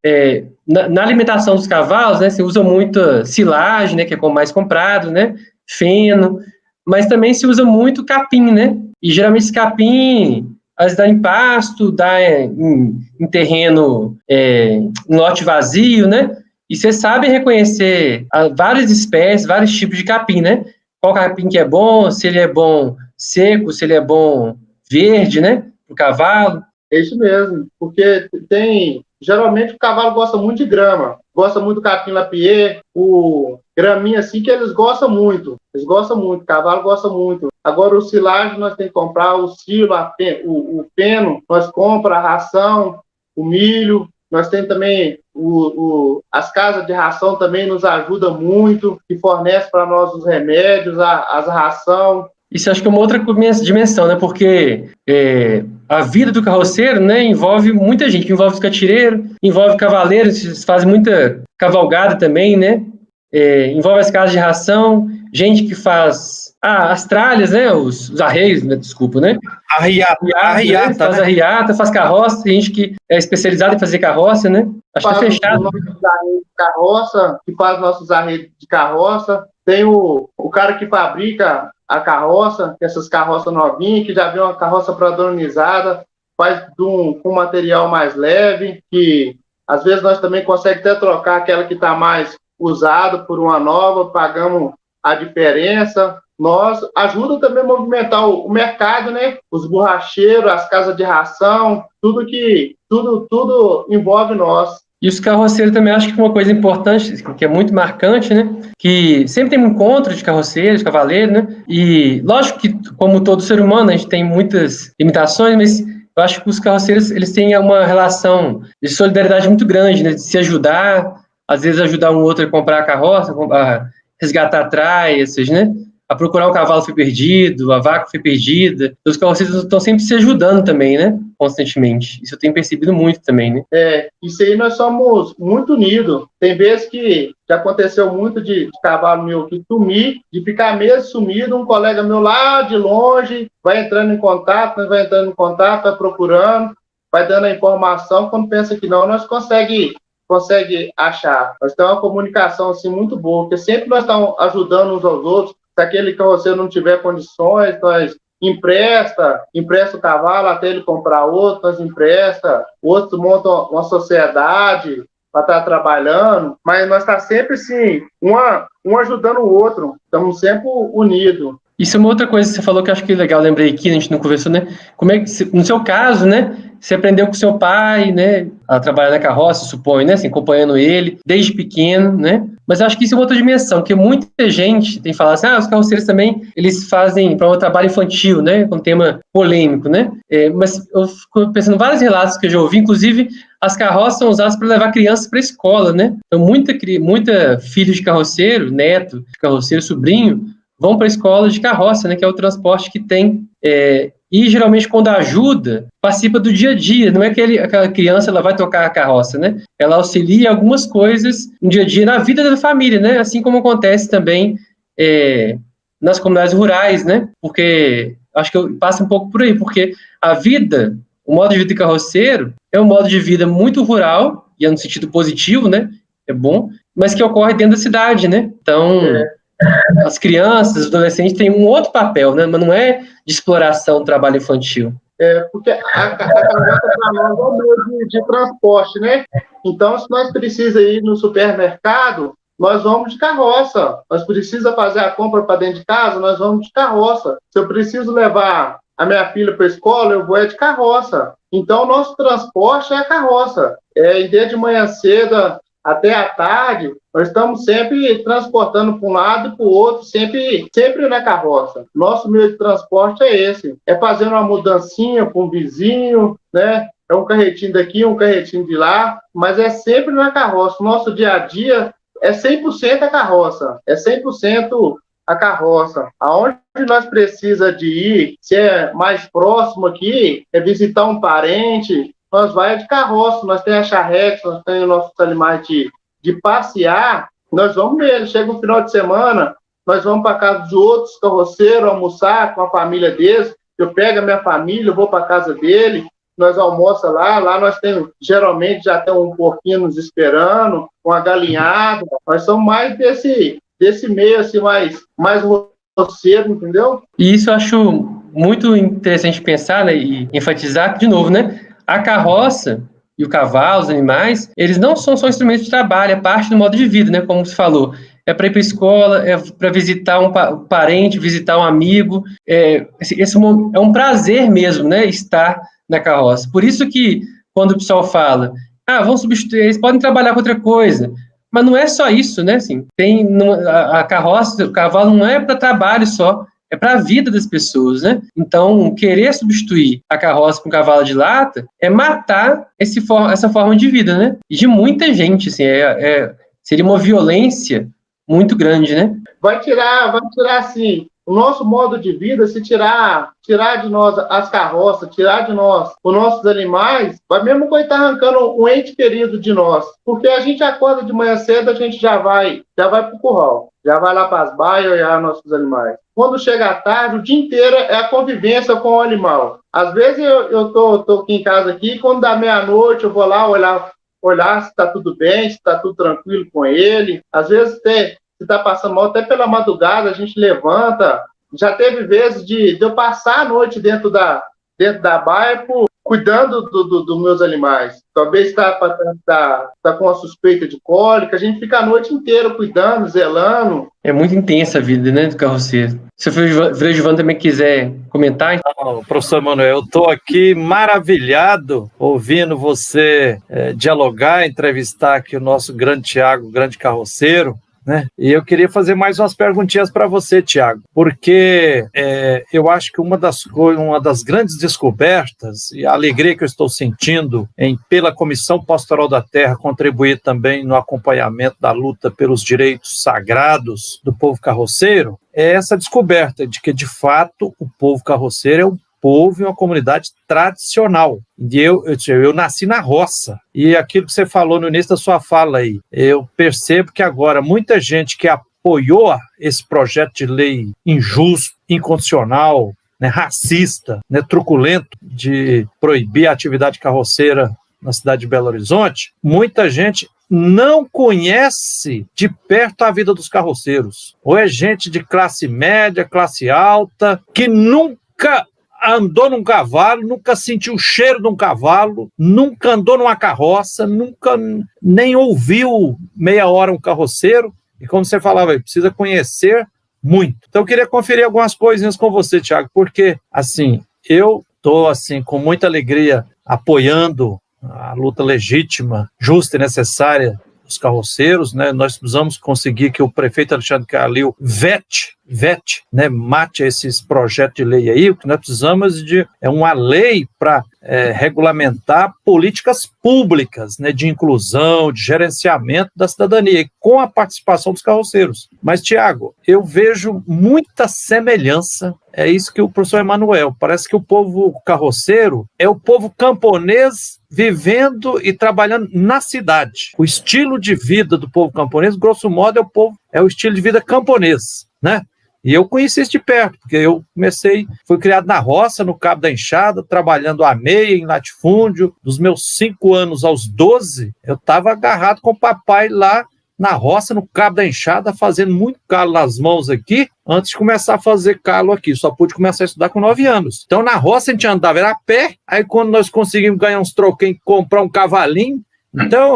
na alimentação dos cavalos, né, se usa muita silagem, né, que é mais comprado, né, feno, mas também se usa muito capim, né, e geralmente esse capim, às vezes dá em pasto, dá em terreno, em lote vazio, né, e você sabe reconhecer várias espécies, vários tipos de capim, né, qual capim que é bom, se ele é bom seco, se ele é bom verde, né, o cavalo.
É isso mesmo, porque geralmente o cavalo gosta muito de grama, gosta muito do capim lapier, o graminha assim que eles gostam muito, o cavalo gosta muito. Agora o silagem nós temos que comprar, o silo, o feno, nós compramos a ração, o milho, nós temos também as casas de ração também nos ajudam muito, que fornece para nós os remédios, as ração.
Isso acho que é uma outra dimensão, né? Porque a vida do carroceiro, né, envolve muita gente, envolve os catireiros, envolve cavaleiros, eles fazem muita cavalgada também, né? Envolve as casas de ração, gente que faz as tralhas, né? Os arreios, né? Desculpa, né?
Arriata,
né? Faz arriata, faz carroça, tem gente que é especializada em fazer carroça, né? Acho que é fechado.
Nossos arreios de carroça, que faz nossos arreios de carroça. Tem o cara que fabrica a carroça, essas carroças novinhas, que já vem uma carroça padronizada, faz com um material mais leve, que às vezes nós também conseguimos até trocar aquela que está mais usada por uma nova, pagamos a diferença. Nós ajuda também a movimentar o mercado, né? Os borracheiros, as casas de ração, tudo envolve nós.
E os carroceiros também acho que uma coisa importante, que é muito marcante, né? Que sempre tem um encontro de carroceiros, cavaleiros, né? E lógico que, como todo ser humano, a gente tem muitas limitações, mas eu acho que os carroceiros, eles têm uma relação de solidariedade muito grande, né? De se ajudar, às vezes ajudar um outro a comprar a carroça, a resgatar traias, né? A procurar um cavalo que foi perdido, a vaca que foi perdida. Os carroceiros estão sempre se ajudando também, né? Constantemente. Isso eu tenho percebido muito também, né?
Isso aí nós somos muito unidos. Tem vezes que já aconteceu muito de cavalo meu que sumir, de ficar meses sumido, um colega meu lá de longe vai entrando em contato, vai procurando, vai dando a informação, quando pensa que não, nós consegue achar. Nós temos uma comunicação assim, muito boa, porque sempre nós estamos ajudando uns aos outros. Se aquele carroceiro não tiver condições, nós empresta o cavalo até ele comprar outro, nós empresta, outros montam uma sociedade para estar trabalhando, mas nós estamos sempre assim, um ajudando o outro, estamos sempre unidos.
Isso é uma outra coisa que você falou que eu acho que é legal, lembrei aqui, a gente não conversou, né? Como é que, no seu caso, né? Você aprendeu com seu pai, né? A trabalhar na carroça, suponho, né? Assim, acompanhando ele desde pequeno, né? Mas eu acho que isso é uma outra dimensão, porque muita gente tem falado assim, os carroceiros também, eles fazem para um trabalho infantil, né? Com um tema polêmico, né? Mas eu fico pensando em vários relatos que eu já ouvi, inclusive as carroças são usadas para levar crianças para a escola, né? Então, muita filho de carroceiro, neto de carroceiro, sobrinho, vão para a escola de carroça, né, que é o transporte que tem. E geralmente, quando ajuda, participa do dia a dia. Não é que aquela criança ela vai tocar a carroça, né? Ela auxilia algumas coisas no dia a dia, na vida da família, né? Assim como acontece também nas comunidades rurais, né? Porque acho que passa um pouco por aí, porque a vida, o modo de vida de carroceiro é um modo de vida muito rural, e é no sentido positivo, né? É bom, mas que ocorre dentro da cidade, né? Então, as crianças, os adolescentes têm um outro papel, né? Mas não é de exploração do trabalho infantil.
Porque a carroça para nós é um meio de transporte, né? Então, se nós precisamos ir no supermercado, nós vamos de carroça. Nós precisamos fazer a compra para dentro de casa, nós vamos de carroça. Se eu preciso levar a minha filha para a escola, eu vou de carroça. Então, o nosso transporte é a carroça. Desde de manhã cedo até à tarde, nós estamos sempre transportando para um lado e para o outro, sempre na carroça. Nosso meio de transporte é esse. É fazendo uma mudancinha com um vizinho, né? É um carretinho daqui, um carretinho de lá, mas é sempre na carroça. O nosso dia a dia é 100% a carroça. É 100% a carroça. Aonde nós precisamos de ir, se é mais próximo aqui, é visitar um parente, nós vai de carroça, nós temos a charrete, nós temos os nossos animais de passear, nós vamos mesmo. Chega um final de semana, nós vamos para casa de outros carroceiros, almoçar com a família deles, eu pego a minha família, eu vou para a casa dele, nós almoçamos lá nós temos, geralmente já tem um porquinho nos esperando, uma galinhada, nós somos mais desse meio, assim, mais roceiro, entendeu?
E isso eu acho muito interessante pensar, né, e enfatizar, de novo, né? A carroça e o cavalo, os animais, eles não são só instrumentos de trabalho, é parte do modo de vida, né? Como você falou, é para ir para a escola, é para visitar um parente, visitar um amigo. Esse é um prazer mesmo, né? Estar na carroça. Por isso que quando o pessoal fala, vão substituir, eles podem trabalhar com outra coisa. Mas não é só isso, né? Assim, a carroça, o cavalo não é para trabalho só, é para a vida das pessoas, né? Então, querer substituir a carroça com um cavalo de lata é matar essa forma de vida, né? E de muita gente, assim, seria uma violência muito grande, né?
Vai tirar, assim, o nosso modo de vida, se tirar de nós as carroças, tirar de nós os nossos animais, vai mesmo que estar arrancando um ente querido de nós. Porque a gente acorda de manhã cedo, a gente já vai para o curral, já vai lá para as baias olhar nossos animais. Quando chega à tarde, o dia inteiro é a convivência com o animal. Às vezes eu tô aqui em casa aqui, quando dá meia-noite eu vou lá olhar se está tudo bem, se está tudo tranquilo com ele. Às vezes se está passando mal, até pela madrugada a gente levanta. Já teve vezes de eu passar a noite dentro da baia cuidando dos meus animais. Talvez tá com uma suspeita de cólica, a gente fica a noite inteira cuidando, zelando.
É muito intensa a vida, né, do carroceiro. Se o Frei Givan também quiser comentar.
Então, professor Manuel, eu estou aqui maravilhado ouvindo você dialogar, entrevistar aqui o nosso grande Tiago, grande carroceiro, né? E eu queria fazer mais umas perguntinhas para você, Tiago, porque eu acho que uma das grandes descobertas e a alegria que eu estou sentindo em, pela Comissão Pastoral da Terra, contribuir também no acompanhamento da luta pelos direitos sagrados do povo carroceiro, é essa descoberta de que, de fato, o povo carroceiro é um povo e uma comunidade tradicional. E eu nasci na roça. E aquilo que você falou no início da sua fala aí, eu percebo que agora muita gente que apoiou esse projeto de lei injusto, inconstitucional, né, racista, né, truculento, de proibir a atividade carroceira na cidade de Belo Horizonte, muita gente não conhece de perto a vida dos carroceiros. Ou é gente de classe média, classe alta, que nunca andou num cavalo, nunca sentiu o cheiro de um cavalo, nunca andou numa carroça, nunca nem ouviu meia hora um carroceiro. E como você falava, precisa conhecer muito. Então eu queria conferir algumas coisinhas com você, Tiago, porque assim, eu estou assim, com muita alegria apoiando a luta legítima, justa e necessária dos carroceiros, né? Nós precisamos conseguir que o prefeito Alexandre Calil vete, né? Mate esses projetos de lei aí. O que nós precisamos é uma lei para regulamentar políticas públicas, né? De inclusão, de gerenciamento da cidadania, com a participação dos carroceiros. Mas, Tiago, eu vejo muita semelhança. É isso que o professor Emanuel, parece que o povo carroceiro é o povo camponês vivendo e trabalhando na cidade. O estilo de vida do povo camponês, grosso modo, é o estilo de vida camponês, né? E eu conheci isso de perto, porque eu fui criado na roça, no Cabo da Enxada, trabalhando à meia, em latifúndio. Dos meus 5 anos aos 12, eu estava agarrado com o papai lá na roça, no Cabo da Enxada, fazendo muito calo nas mãos aqui, antes de começar a fazer calo aqui. Só pude começar a estudar com 9 anos. Então, na roça, a gente andava, era a pé. Aí, quando nós conseguimos ganhar uns troquinhos, comprar um cavalinho, então,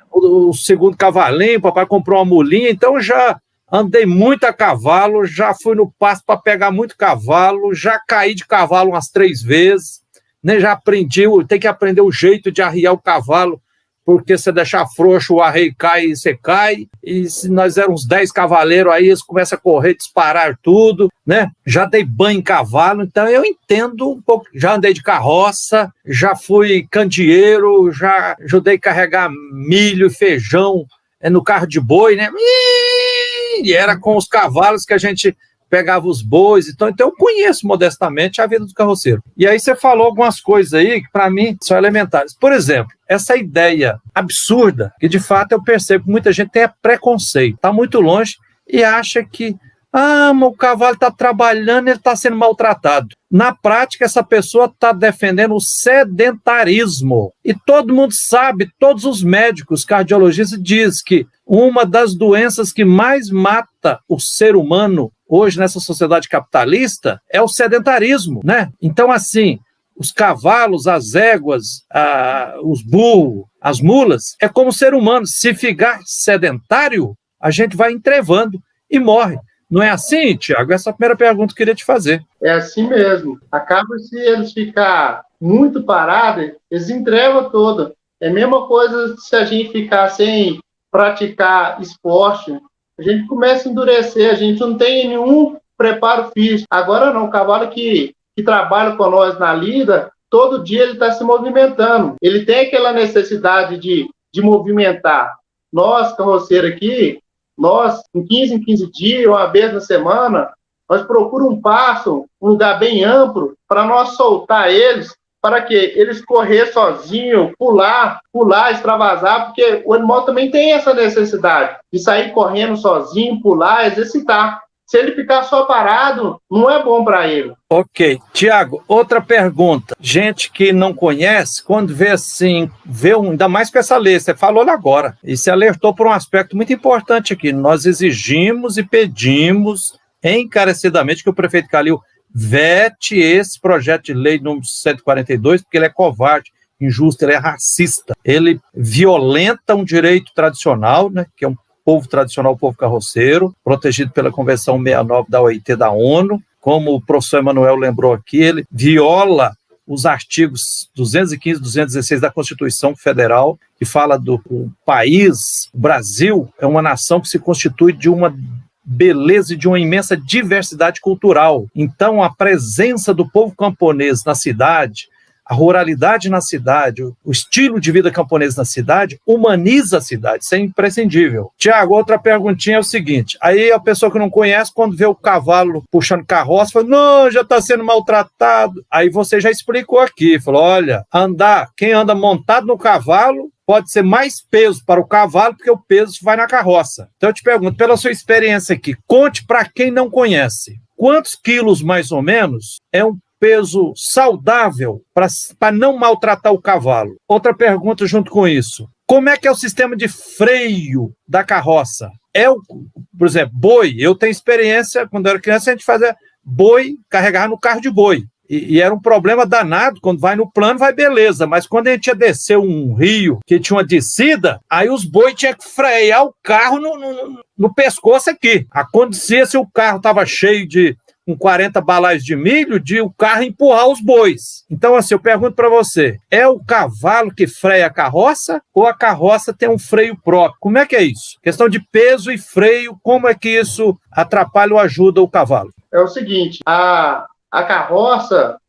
o segundo cavalinho, o papai comprou uma mulinha, então já andei muito a cavalo, já fui no pasto para pegar muito cavalo, já caí de cavalo umas 3 vezes, né? Já aprendi, tem que aprender o jeito de arriar o cavalo, porque se deixar frouxo, o arreio cai e você cai, e se nós éramos 10 cavaleiros, aí eles começam a correr, disparar tudo, né? Já dei banho em cavalo, então eu entendo um pouco, já andei de carroça, já fui candeeiro, já ajudei a carregar milho e feijão no carro de boi, né? E era com os cavalos que a gente pegava os bois, então eu conheço modestamente a vida do carroceiro. E aí você falou algumas coisas aí que para mim são elementares. Por exemplo, essa ideia absurda, que de fato eu percebo que muita gente tem preconceito, está muito longe e acha que mas o cavalo está trabalhando, ele está sendo maltratado. Na prática, essa pessoa está defendendo o sedentarismo. E todo mundo sabe, todos os médicos, cardiologistas, dizem que uma das doenças que mais mata o ser humano hoje nessa sociedade capitalista é o sedentarismo, né? Então, assim, os cavalos, as éguas, os burros, as mulas, é como o ser humano. Se ficar sedentário, a gente vai entrevando e morre. Não é assim, Tiago? Essa é a primeira pergunta que eu queria te fazer.
É assim mesmo. Acaba se eles ficarem muito parados, eles entrevam toda. É a mesma coisa se a gente ficar sem praticar esporte. A gente começa a endurecer, a gente não tem nenhum preparo físico. Agora não, o cavalo que trabalha com nós na lida, todo dia ele está se movimentando. Ele tem aquela necessidade de movimentar. Nós, carroceiro aqui, nós, em 15 dias, uma vez na semana, nós procuramos um pasto, um lugar bem amplo, para nós soltar eles, para que eles correr sozinhos, pular, extravasar, porque o animal também tem essa necessidade de sair correndo sozinho, pular, exercitar. Se ele ficar só parado, não é bom para ele.
Ok. Tiago, outra pergunta. Gente que não conhece, quando vê assim, ainda mais com essa lei, você falou agora, e se alertou por um aspecto muito importante aqui. Nós exigimos e pedimos encarecidamente que o prefeito Calil vete esse projeto de lei número 142, porque ele é covarde, injusto, ele é racista, ele violenta um direito tradicional, né, que é um povo tradicional, o povo carroceiro, protegido pela Convenção 69 da OIT da ONU. Como o professor Emanuel lembrou aqui, ele viola os artigos 215 e 216 da Constituição Federal, que fala do país, o Brasil é uma nação que se constitui de uma beleza e de uma imensa diversidade cultural. Então, a presença do povo camponês na cidade, a ruralidade na cidade, o estilo de vida camponês na cidade, humaniza a cidade, isso é imprescindível. Tiago, outra perguntinha é o seguinte, aí a pessoa que não conhece, quando vê o cavalo puxando carroça, fala, não, já está sendo maltratado. Aí você já explicou aqui, falou, olha, quem anda montado no cavalo pode ser mais peso para o cavalo, porque o peso vai na carroça. Então eu te pergunto, pela sua experiência aqui, conte para quem não conhece, quantos quilos mais ou menos é um peso saudável para não maltratar o cavalo? Outra pergunta junto com isso. Como é que é o sistema de freio da carroça? Por exemplo, boi. Eu tenho experiência, quando eu era criança, a gente fazia boi, carregar no carro de boi. E era um problema danado, quando vai no plano, vai beleza, mas quando a gente ia descer um rio que tinha uma descida, aí os bois tinham que frear o carro no pescoço aqui. Acontecia se o carro estava cheio com 40 balais de milho, de o carro empurrar os bois. Então, assim, eu pergunto para você, é o cavalo que freia a carroça ou a carroça tem um freio próprio? Como é que é isso? Questão de peso e freio, como é que isso atrapalha ou ajuda o cavalo?
É o seguinte, a carroça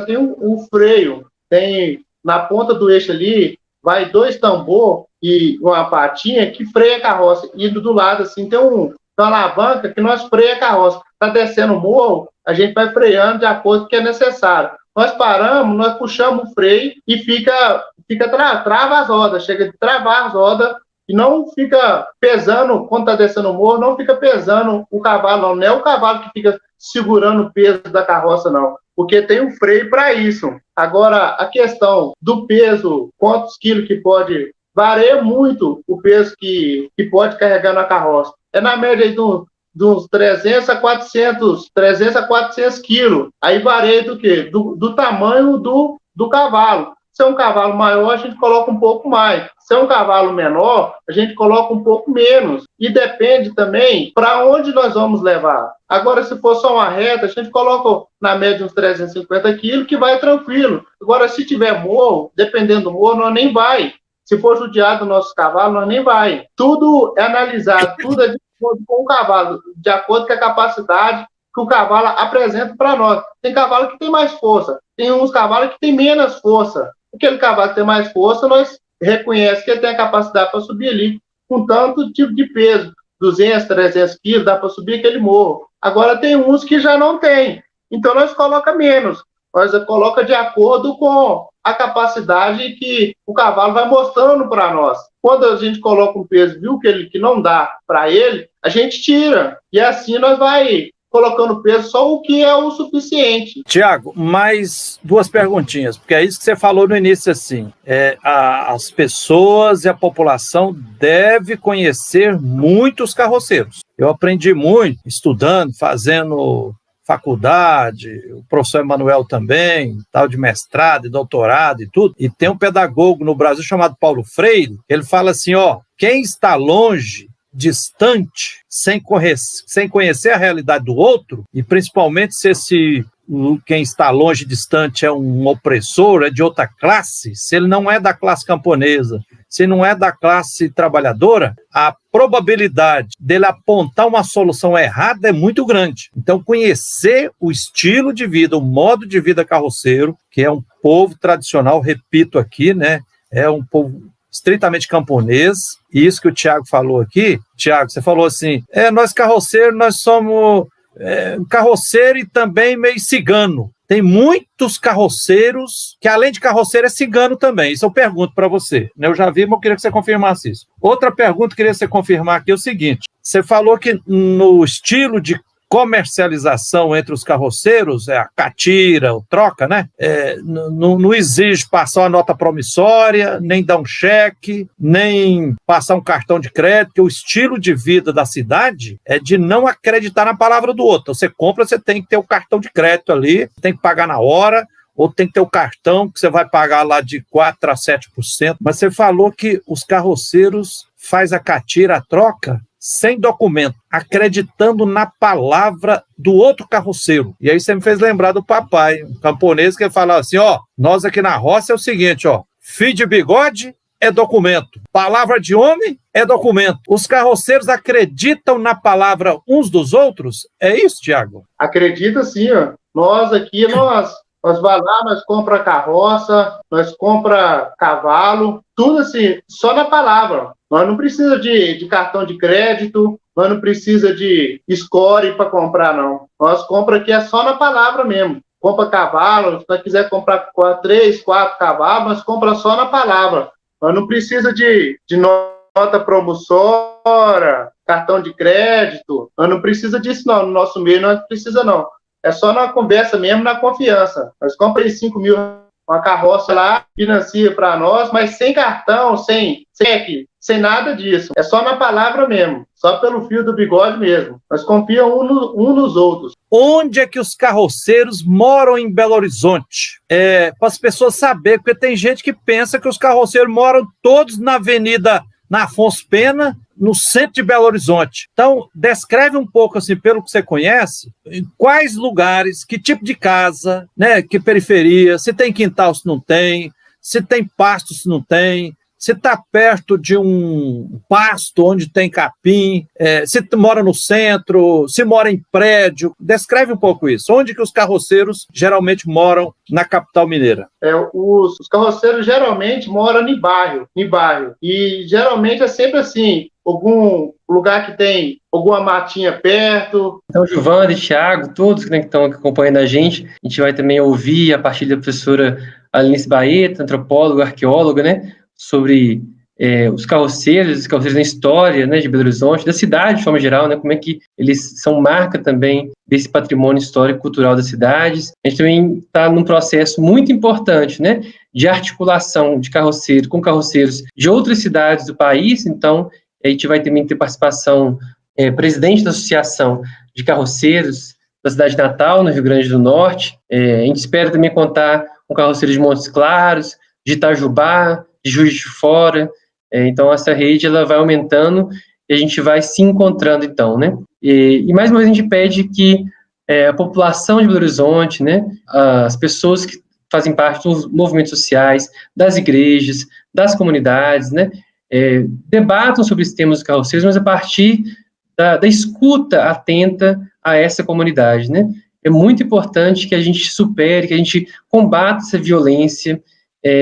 tem um freio, tem na ponta do eixo ali, vai 2 tambor e uma patinha que freia a carroça. E do lado, assim, tem uma alavanca que nós freia a carroça. Está descendo o morro, a gente vai freando de acordo com o que é necessário. Nós paramos, nós puxamos o freio e trava as rodas, chega de travar as rodas e não fica pesando, quando está descendo o morro, não fica pesando o cavalo, não é o cavalo que fica segurando o peso da carroça, não, porque tem um freio para isso. Agora, a questão do peso, quantos quilos que pode, varia muito o peso que pode carregar na carroça. É na média aí de uns 300 a 400 quilos. Aí varia do quê? Do tamanho do cavalo. Se é um cavalo maior, a gente coloca um pouco mais. Se é um cavalo menor, a gente coloca um pouco menos. E depende também para onde nós vamos levar. Agora, se for só uma reta, a gente coloca na média uns 350 quilos, que vai tranquilo. Agora, se tiver morro, dependendo do morro, nós nem vai. Se for judiado o nosso cavalo, nós nem vai. Tudo é analisado, tudo é de acordo com o cavalo, de acordo com a capacidade que o cavalo apresenta para nós. Tem cavalo que tem mais força, tem uns cavalos que tem menos força. Aquele cavalo que tem mais força, nós reconhecemos que ele tem a capacidade para subir ali com tanto tipo de peso, 200, 300 quilos, dá para subir aquele morro. Agora tem uns que já não tem, então nós coloca menos, nós coloca de acordo com a capacidade que o cavalo vai mostrando para nós. Quando a gente coloca um peso, viu que não dá para ele, a gente tira, e assim nós vai colocando peso só o que é o suficiente.
Tiago, mais 2 perguntinhas, porque é isso que você falou no início, assim, as pessoas e a população devem conhecer muitos carroceiros. Eu aprendi muito estudando, fazendo faculdade, o professor Emanuel também, tal de mestrado e doutorado e tudo, e tem um pedagogo no Brasil chamado Paulo Freire, ele fala assim, quem está longe, distante, sem conhecer a realidade do outro, e principalmente se quem está longe, distante é um opressor, é de outra classe, se ele não é da classe camponesa, se não é da classe trabalhadora, a probabilidade dele apontar uma solução errada é muito grande. Então, conhecer o estilo de vida, o modo de vida carroceiro, que é um povo tradicional, repito aqui, né? É um povo estritamente camponês, e isso que o Tiago falou aqui, Tiago, você falou assim, nós carroceiros, nós somos carroceiro e também meio cigano. Tem muitos carroceiros que, além de carroceiro, é cigano também. Isso eu pergunto para você. Eu já vi, mas eu queria que você confirmasse isso. Outra pergunta que eu queria que você confirmar aqui é o seguinte. Você falou que no estilo de comercialização entre os carroceiros, a catira, o troca, né? Não exige passar uma nota promissória, nem dar um cheque, nem passar um cartão de crédito, porque o estilo de vida da cidade é de não acreditar na palavra do outro. Você compra, você tem que ter o cartão de crédito ali, tem que pagar na hora, ou tem que ter o cartão que você vai pagar lá de 4% a 7%. Mas você falou que os carroceiros faz a catira, a troca, sem documento, acreditando na palavra do outro carroceiro. E aí você me fez lembrar do papai, um camponês que falava assim, nós aqui na roça é o seguinte, fio de bigode é documento, palavra de homem é documento. Os carroceiros acreditam na palavra uns dos outros? É isso, Tiago?
Acredita sim, Nós aqui, nós vai lá, nós compra carroça, nós compra cavalo, tudo assim, só na palavra. Nós não precisa de cartão de crédito, nós não precisa de score para comprar, não. Nós compra aqui é só na palavra mesmo. Compra cavalo, se nós quiser comprar 3, 4 cavalos, nós compra só na palavra. Nós não precisa de nota promissória, cartão de crédito, nós não precisa disso não, no nosso meio nós não precisa não. É só na conversa mesmo, na confiança. Nós compramos 5 mil, uma carroça lá, financia para nós, mas sem cartão, sem cheque, sem nada disso. É só na palavra mesmo, só pelo fio do bigode mesmo. Nós confiamos um nos outros.
Onde é que os carroceiros moram em Belo Horizonte? Para as pessoas saberem, porque tem gente que pensa que os carroceiros moram todos na Avenida na Afonso Pena, no centro de Belo Horizonte. Então, descreve um pouco, assim, pelo que você conhece, em quais lugares, que tipo de casa, né, que periferia, se tem quintal, se não tem, se tem pasto, se não tem, se está perto de um pasto onde tem capim, se mora no centro, se mora em prédio. Descreve um pouco isso. Onde que os carroceiros geralmente moram na capital mineira?
Os carroceiros geralmente moram em bairro. E geralmente é sempre assim, algum lugar que tem alguma matinha perto.
Então, Giovanni, Thiago, todos que estão acompanhando a gente vai também ouvir a partir da professora Alice Baeta, antropóloga, arqueóloga, né, sobre os carroceiros na história, né, de Belo Horizonte, da cidade de forma geral, né, como é que eles são marca também desse patrimônio histórico e cultural das cidades. A gente também está num processo muito importante, né, de articulação de carroceiros com carroceiros de outras cidades do país. Então, a gente vai também ter participação, presidente da Associação de Carroceiros da cidade de Natal, no Rio Grande do Norte. A gente espera também contar com carroceiros de Montes Claros, de Itajubá, de Juiz de Fora. Então, essa rede ela vai aumentando e a gente vai se encontrando, então, né? E mais uma vez, a gente pede que a população de Belo Horizonte, né, as pessoas que fazem parte dos movimentos sociais, das igrejas, das comunidades, né, debatam sobre os temas dos carroceiros, mas a partir da escuta atenta a essa comunidade, né? É muito importante que a gente supere, que a gente combata essa violência,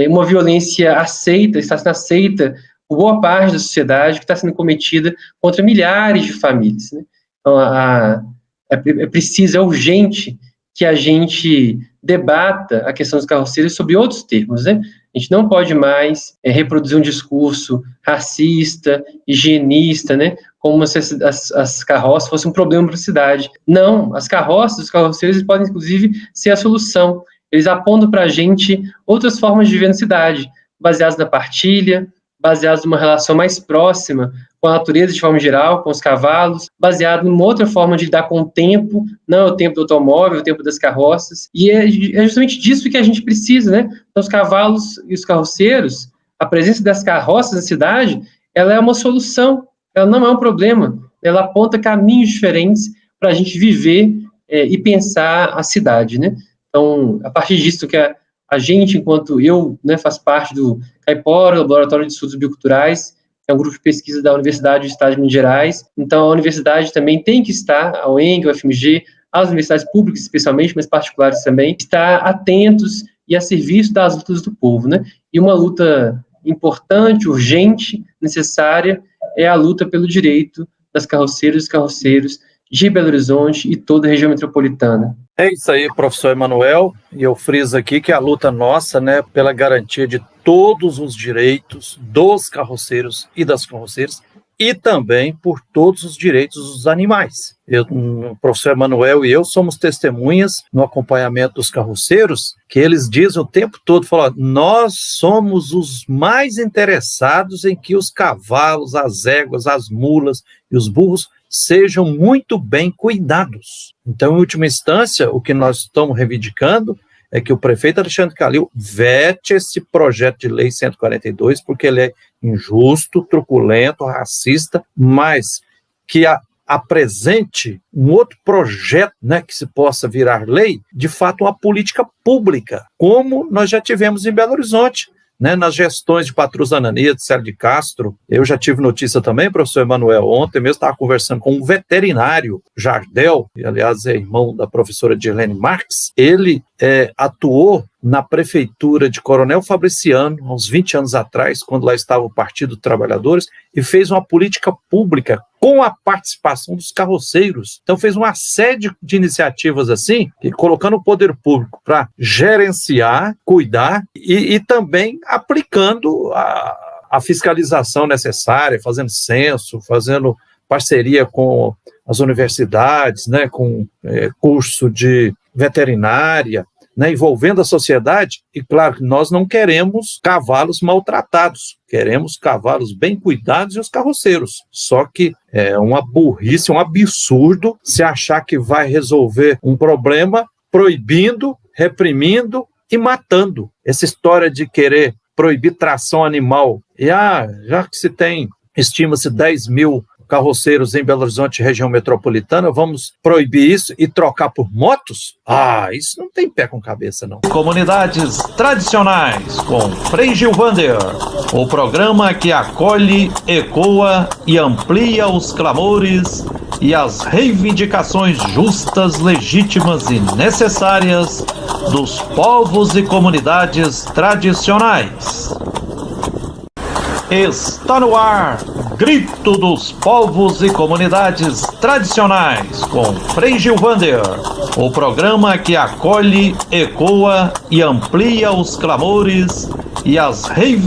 uma violência aceita, está sendo aceita por boa parte da sociedade, que está sendo cometida contra milhares de famílias, né? Então, é urgente que a gente debata a questão dos carroceiros sob outros termos, né? A gente não pode mais reproduzir um discurso racista, higienista, né? Como se as carroças fossem um problema para a cidade. Não, as carroças, os carroceiros, eles podem, inclusive, ser a solução. Eles apontam para a gente outras formas de viver na cidade, baseadas na partilha, baseadas numa relação mais próxima com a natureza de forma geral, com os cavalos, baseado numa outra forma de lidar com o tempo, não é o tempo do automóvel, é o tempo das carroças, e é justamente disso que a gente precisa, né? Então, os cavalos e os carroceiros, a presença das carroças na cidade, ela é uma solução, ela não é um problema, ela aponta caminhos diferentes para a gente viver e pensar a cidade, né? Então, a partir disso que a gente, enquanto eu, né, faço parte do CAIPORA, Laboratório de Estudos Bioculturais, é um grupo de pesquisa da Universidade do Estado de Minas Gerais. Então, a universidade também tem que estar, a UENG, a UFMG, as universidades públicas especialmente, mas particulares também, estar atentos e a serviço das lutas do povo, né? E uma luta importante, urgente, necessária, é a luta pelo direito das carroceiras e carroceiros de Belo Horizonte e toda a região metropolitana.
É isso aí, professor Emanuel, e eu friso aqui que a luta nossa, né, pela garantia de todos os direitos dos carroceiros e das carroceiras e também por todos os direitos dos animais. O professor Emanuel e eu somos testemunhas no acompanhamento dos carroceiros, que eles dizem o tempo todo, falam, nós somos os mais interessados em que os cavalos, as éguas, as mulas e os burros sejam muito bem cuidados. Então, em última instância, o que nós estamos reivindicando é que o prefeito Alexandre Calil vete esse projeto de lei 142, porque ele é injusto, truculento, racista, mas que apresente um outro projeto, né, que se possa virar lei, de fato uma política pública, como nós já tivemos em Belo Horizonte, né, nas gestões de Patrus Ananias, de Célio de Castro. Eu já tive notícia também, professor Emanuel, ontem mesmo estava conversando com um veterinário, Jardel, que aliás é irmão da professora Dirlene Marques. Ele atuou na prefeitura de Coronel Fabriciano, há uns 20 anos atrás, quando lá estava o Partido dos Trabalhadores, e fez uma política pública com a participação dos carroceiros. Então fez uma série de iniciativas assim, colocando o poder público para gerenciar, cuidar e também aplicando a fiscalização necessária, fazendo censo, fazendo parceria com as universidades, né, com curso de veterinária, né, envolvendo a sociedade. E claro que nós não queremos cavalos maltratados, queremos cavalos bem cuidados e os carroceiros. Só que é uma burrice, um absurdo se achar que vai resolver um problema proibindo, reprimindo e matando. Essa história de querer proibir tração animal, e já que se tem, estima-se 10 mil carroceiros em Belo Horizonte, região metropolitana, vamos proibir isso e trocar por motos? Isso não tem pé com cabeça, não.
Comunidades tradicionais, com Frei Gilvander, o programa que acolhe, ecoa e amplia os clamores e as reivindicações justas, legítimas e necessárias dos povos e comunidades tradicionais. Está no ar, Grito dos Povos e Comunidades Tradicionais, com Frei Gilvander, o programa que acolhe, ecoa e amplia os clamores e as reivindicações